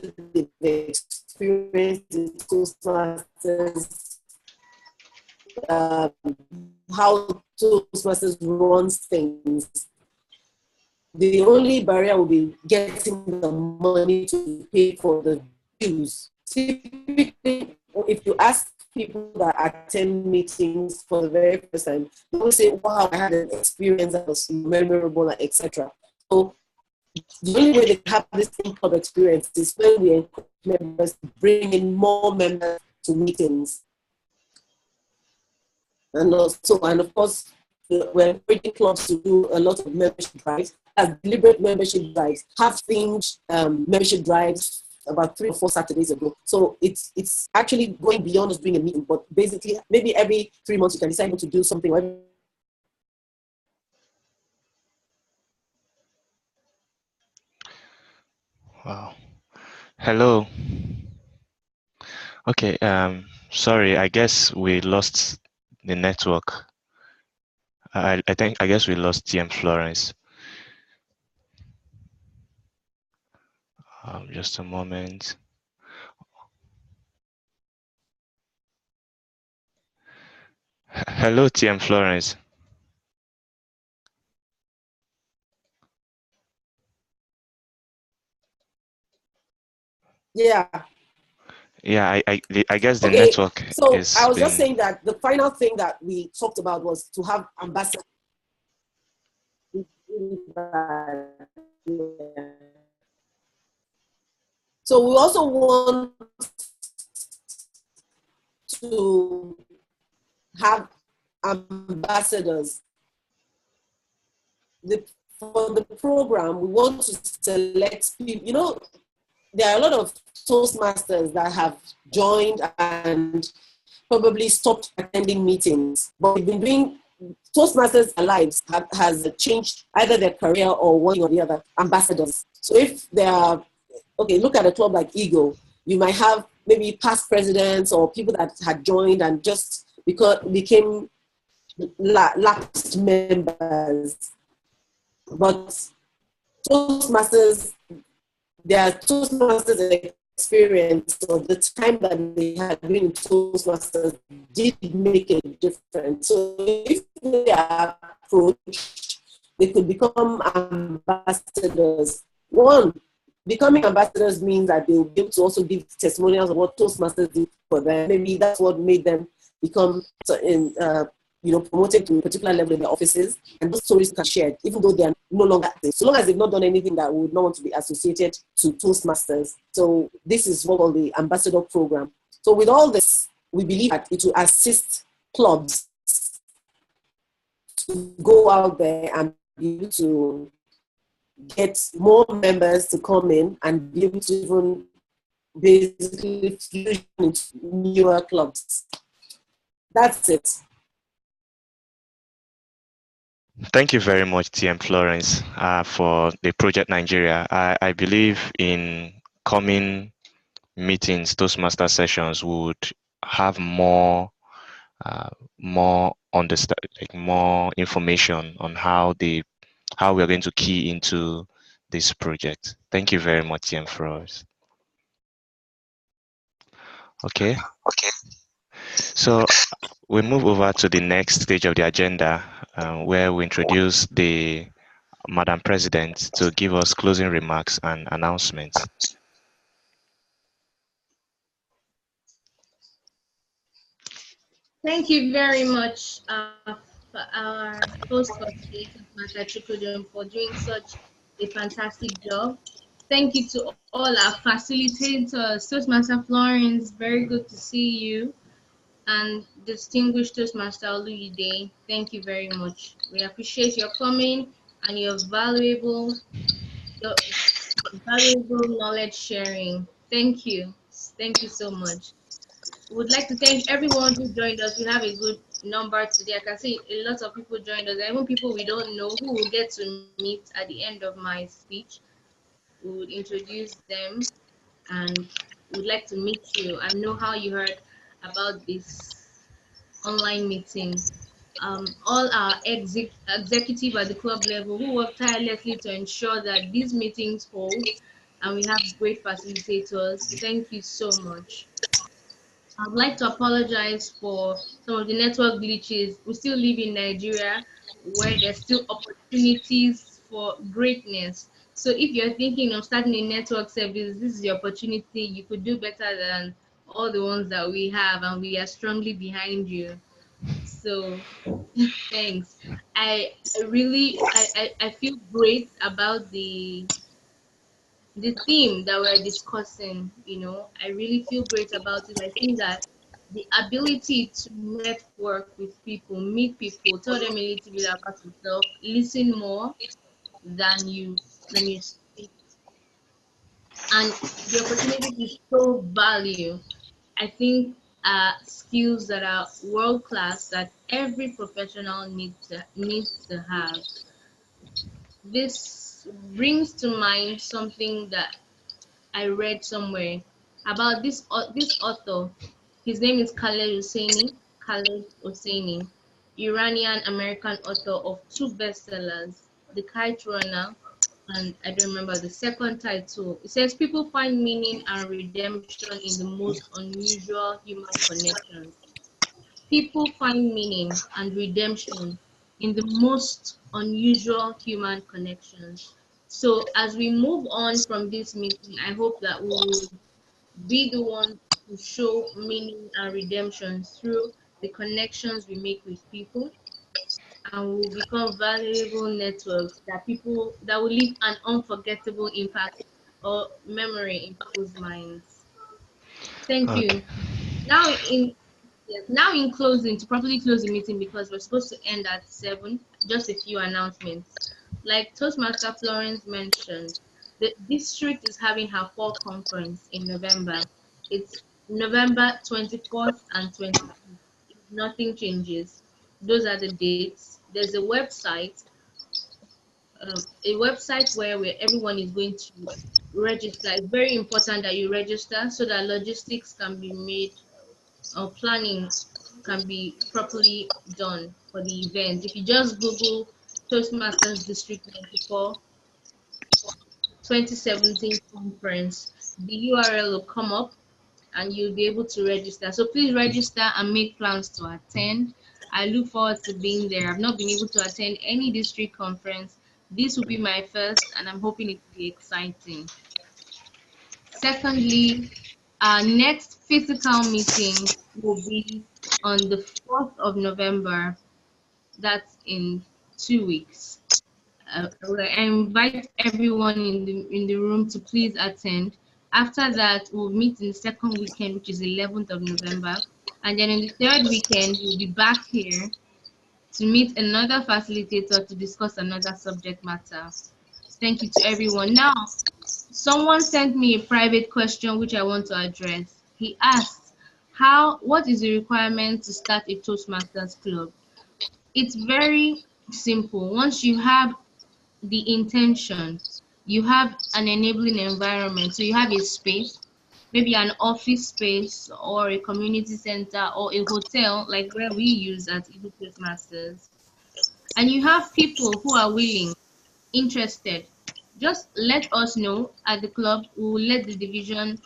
they've experienced the Toastmasters, how Toastmasters runs things, the only barrier will be getting the money to pay for the dues. Typically, if you ask people that attend meetings for the very first time, they will say, wow, I had an experience that was memorable, etc. So the only way they have this club experience is when we encourage members to bring in more members to meetings. And also, and of course, we're encouraging clubs to do a lot of membership drives, as deliberate membership drives, have themed membership drives about 3 or 4 Saturdays ago. So it's actually going beyond just doing a meeting, but basically maybe every 3 months you can decide to do something. Wow. Hello. Okay, sorry, I guess we lost the network. I guess we lost TM Florence. Just a moment. Hello, TM Florence. Yeah. Yeah, I guess the Okay, network so is I was just saying that the final thing that we talked about was to have ambassadors. So we also want to have ambassadors. For the program, we want to select people. You know, there are a lot of Toastmasters that have joined and probably stopped attending meetings, but we've been doing Toastmasters their lives has changed either their career or one or the other ambassadors. So if they are, okay, look at a club like Eagle, you might have maybe past presidents or people that had joined and just became lapsed members. But Toastmasters, their Toastmasters experience or the time that they had been in Toastmasters did make a difference. So if they are approached, they could become ambassadors. One, becoming ambassadors means that they will be able to also give testimonials of what Toastmasters did for them. Maybe that's what made them become promoted to a particular level in their offices, and those stories can shared, even though they are no longer active. So long as they've not done anything that would not want to be associated to Toastmasters. So this is what we call the ambassador program. So with all this, we believe that it will assist clubs to go out there and be able to get more members to come in and be able to even basically fusion into newer clubs. That's it. Thank you very much, TM Florence, for the Project Nigeria. I believe in coming meetings, Toastmaster sessions would have more more information on how we're going to key into this project. Thank you very much, TM Florence. Okay. So we move over to the next stage of the agenda, where we introduce the Madam President to give us closing remarks and announcements. Thank you very much, our host for today, Mr. Chukudum, for doing such a fantastic job. Thank you to all our facilitators, Toastmaster Florence, very good to see you, and distinguished Toastmaster Oluyide. Thank you very much. We appreciate your coming and your valuable knowledge sharing. Thank you. Thank you so much. We would like to thank everyone who joined us. We have a good number today. I can see a lot of people joined us, even people we don't know who will get to meet at the end of my speech. We would introduce them and would like to meet you and know how you heard about this online meeting. All our executive at the club level who work tirelessly to ensure that these meetings hold and we have great facilitators. Thank you so much. I'd like to apologize for some of the network glitches. We still live in Nigeria where there's still opportunities for greatness. So if you're thinking of starting a network service, this is the opportunity. You could do better than all the ones that we have, and we are strongly behind you. So thanks. I really I feel great about the theme that we're discussing. I really feel great about it. I think that the ability to network with people, meet people, tell them a little bit about yourself, listen more than you speak, and the opportunity to show value. I think skills that are world class that every professional needs to have. This brings to mind something that I read somewhere about this author. His name is Khaled Hosseini, Iranian American author of two bestsellers, The Kite Runner, and I don't remember the second title. It says people find meaning and redemption in the most unusual human connections. People find meaning and redemption in the most unusual human connections. So as we move on from this meeting, I hope that we will be the one to show meaning and redemption through the connections we make with people, and will become valuable networks that will leave an unforgettable impact or memory in people's minds. Thank Okay. you. Now in Yes, now in closing, to properly close the meeting because we're supposed to end at 7, just a few announcements. Like Toastmaster Florence mentioned, the district is having her fall conference in November. It's November 24th and 25th. Nothing changes. Those are the dates. There's a website where everyone is going to register. It's very important that you register so that logistics can be made, or planning can be properly done for the event. If you just Google Toastmasters District 94 2017 conference, the URL will come up and you'll be able to register. So please register and make plans to attend. I look forward to being there. I've not been able to attend any district conference. This will be my first, and I'm hoping it will be exciting. Secondly, our next physical meeting will be on the 4th of November. That's in 2 weeks. I invite everyone in the room to please attend. After that, we'll meet in the second weekend, which is 11th of November. And then in the third weekend, we'll be back here to meet another facilitator to discuss another subject matter. Thank you to everyone. Now, someone sent me a private question which I want to address. He asked, what is the requirement to start a Toastmasters club? It's very simple. Once you have the intention, you have an enabling environment. So you have a space, maybe an office space or a community center or a hotel like where we use at Eagle Toastmasters. And you have people who are willing, interested. Just let us know at the club. We will let the division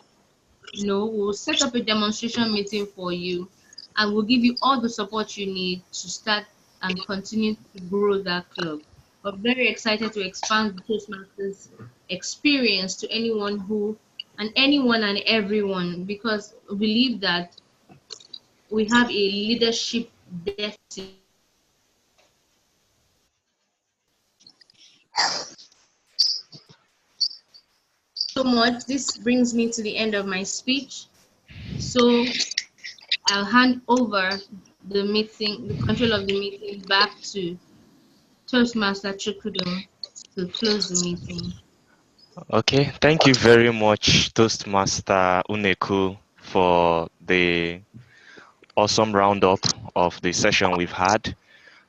know. We'll set up a demonstration meeting for you and we'll give you all the support you need to start and continue to grow that club. We're very excited to expand the Toastmasters experience to anyone and everyone, because we believe that we have a leadership deficit so much. This brings me to the end of my speech. So I'll hand over the control of the meeting back to Toastmaster Chukudum to close the meeting. Okay. Thank you very much, Toastmaster Uneku, for the awesome roundup of the session we've had.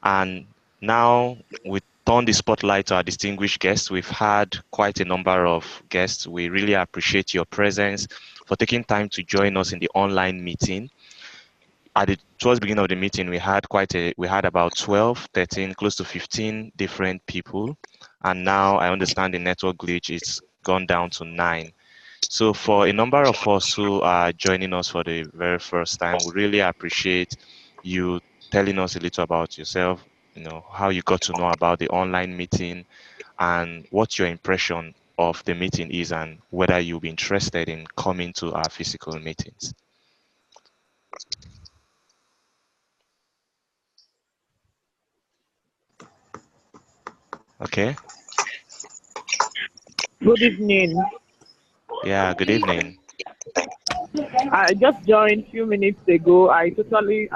And now we turn the spotlight to our distinguished guests. We've had quite a number of guests. We really appreciate your presence, for taking time to join us in the online meeting. Towards the beginning of the meeting, we had about 12, 13, close to 15 different people. And now I understand the network glitch is gone down to 9. So for a number of us who are joining us for the very first time, we really appreciate you telling us a little about yourself, how you got to know about the online meeting and what your impression of the meeting is, and whether you'll be interested in coming to our physical meetings. Okay. Good evening. Yeah, good evening. I just joined a few minutes ago. I totally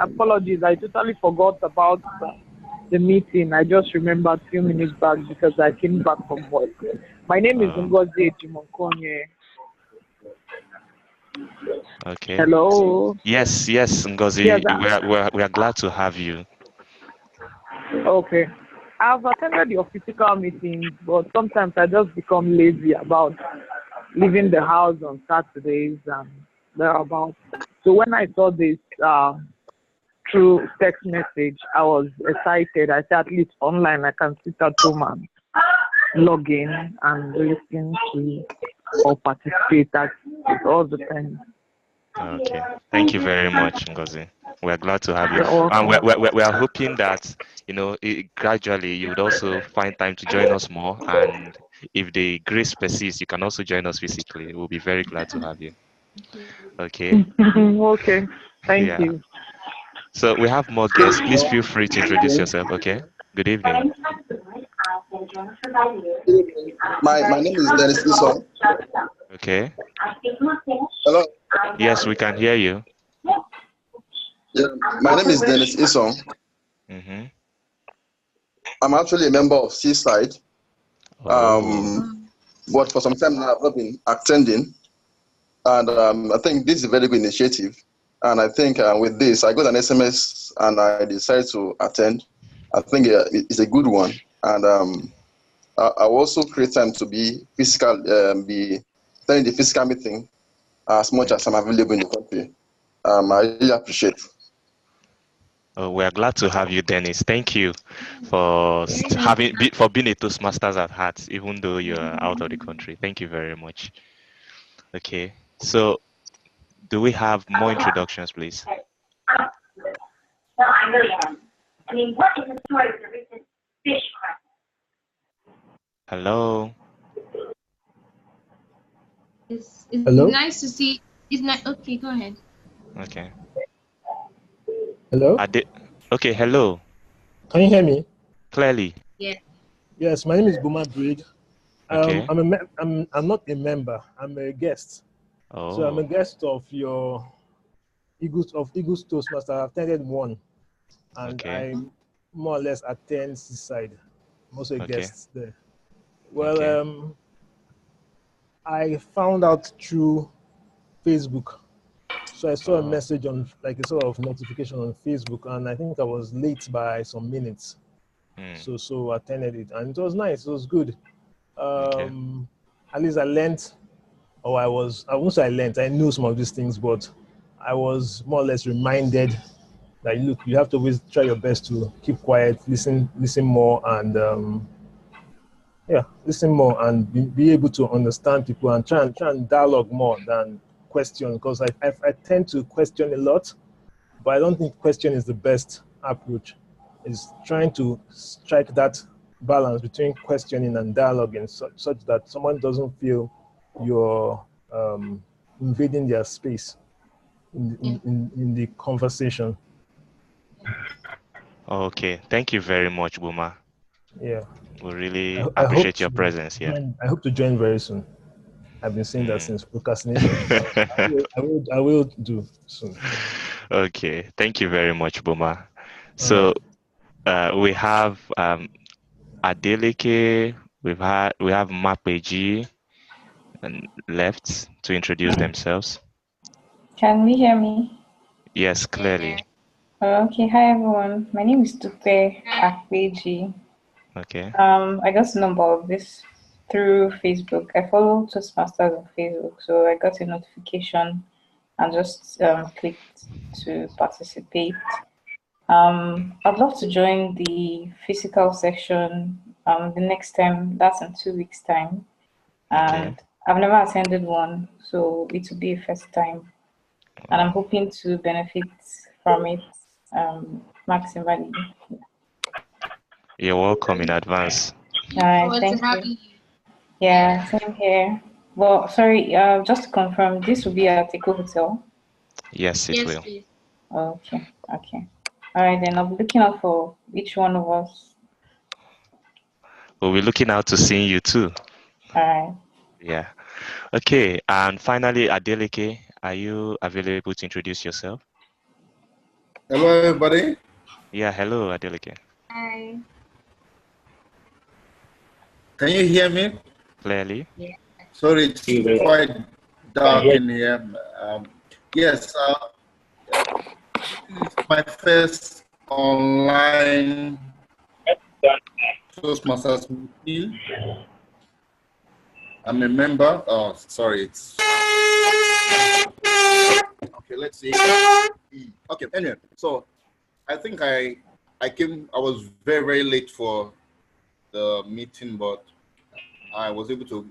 forgot about the meeting. I just remembered a few minutes back because I came back from work. My name is Ngozi Ejimonkonye. Okay. Hello. Yes, Ngozi. Yes, we are glad to have you. Okay. I've attended your physical meetings, but sometimes I just become lazy about leaving the house on Saturdays and thereabouts. So when I saw this through text message, I was excited. I said, at least online I can sit at home and log in and listen to or participate. It all depends. Okay, thank you very much, Ngozi. We're glad to have you. You're And welcome. we are hoping that, gradually you would also find time to join us more. And if the grace persists, you can also join us physically. We'll be very glad to have you. Okay. Okay, thank Yeah. you. So we have more guests. Please feel free to introduce yourself. Okay. Good evening. My name is Dennis Ison. Okay. Hello. Yes, we can hear you. Yeah, my name is Dennis Ison. Mm-hmm. I'm actually a member of Seaside. Oh. But for some time now I've not been attending, and I think this is a very good initiative. And I think with this, I got an SMS and I decided to attend. I think it's a good one, and I will also create time to be physical, be attending the physical meeting as much as I'm available in the country. I really appreciate. Oh, we are glad to have you, Dennis. Thank you for being a Toastmasters at heart, even though you're out of the country. Thank you very much. Okay, so do we have more introductions, please? No, I really am. I mean, what is the story of the recent fish crisis? Hello. It's Hello? nice to see. It's not okay. Go ahead. Okay. Hello? Okay, hello. Can you hear me? Clearly. Yeah. Yes, my name is Buma Breed. Okay. I'm not a member. I'm a guest. Oh. So I'm a guest of your Eagle Toastmasters. I've attended one, and Okay. I more or less attend Seaside. I'm also a Okay. guest there. Well, Okay. I found out through Facebook. So I saw a message on, like a sort of notification on Facebook, and I think I was late by some minutes. So I attended it, and it was nice. It was good. Okay. At least I learned, or I won't say I learned, I knew some of these things, but I was more or less reminded that, look, you have to always try your best to keep quiet, listen more, and listen more, and be able to understand people, and try and dialogue more than question, because I tend to question a lot, but I don't think question is the best approach. It's trying to strike that balance between questioning and dialoguing, such that someone doesn't feel you're invading their space in the conversation. Okay. Thank you very much, Buma. Yeah. We really I hope appreciate your presence here. I hope to join very soon. I've been saying that since procrastination. I will do soon. Okay. Thank you very much, Buma. So we have Adeleke, we have Mapeji and left to introduce themselves. Can we hear me? Yes, clearly. Okay, hi everyone. My name is Tupe Akpeji. Okay. I got to know about this through Facebook. I follow Toastmasters on Facebook, so I got a notification and just clicked to participate. I'd love to join the physical section the next time. That's in 2 weeks' time, Okay. and I've never attended one, so it will be a first time, and I'm hoping to benefit from it maximally. You're welcome in advance. All right, Forward to thank you. having you. Yeah, same here. Well, sorry, just to confirm, this will be at Eagle Hotel. Yes, it Yes, will. please. Okay, okay. All right, then I'll be looking out for each one of us. We'll be looking out to seeing you too. All right. Yeah. Okay. And finally, Adeleke, are you available to introduce yourself? Hello, everybody. Yeah. Hello, Adeleke. Hi. Can you hear me? Clearly. Yeah. Sorry, it's quite dark in here. Yes, this is my first online Toastmasters meeting. I'm a member. Oh, sorry, it's okay. Let's see. Okay. Anyway, so I think I was very late for the meeting, but I was able to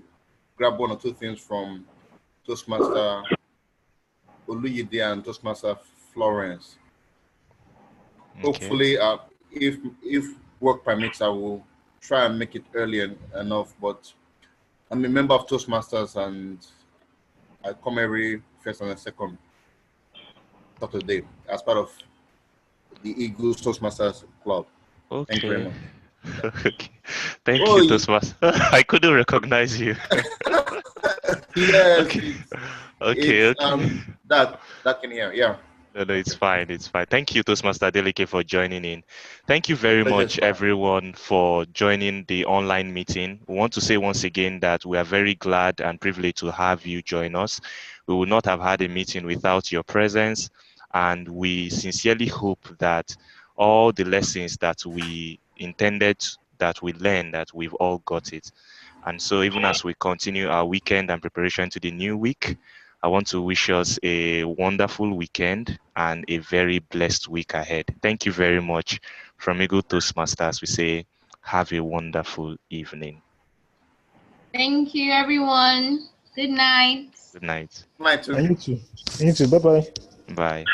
grab one or two things from Toastmaster Oluyide and Toastmaster Florence. Okay. Hopefully, if work permits, I will try and make it early enough. But I'm a member of Toastmasters, and I come every first and second Saturday as part of the Eagle Toastmasters Club. Okay. Thank you very much. Okay. Thank you, Toastmaster. I couldn't recognize you. Yes. Okay. It's, Okay. that can hear. Yeah. No, it's fine. It's fine. Thank you, Toastmaster Adeleke, for joining in. Thank you very much, everyone, for joining the online meeting. We want to say once again that we are very glad and privileged to have you join us. We would not have had a meeting without your presence, and we sincerely hope that all the lessons that we intended that we learned, that we've all got it. And so even as we continue our weekend and preparation to the new week, I want to wish us a wonderful weekend and a very blessed week ahead. Thank you very much. From Eagle Toastmasters, we say, have a wonderful evening. Thank you, everyone. Good night. Good night. Night. And you too. You too. Bye-bye. Bye.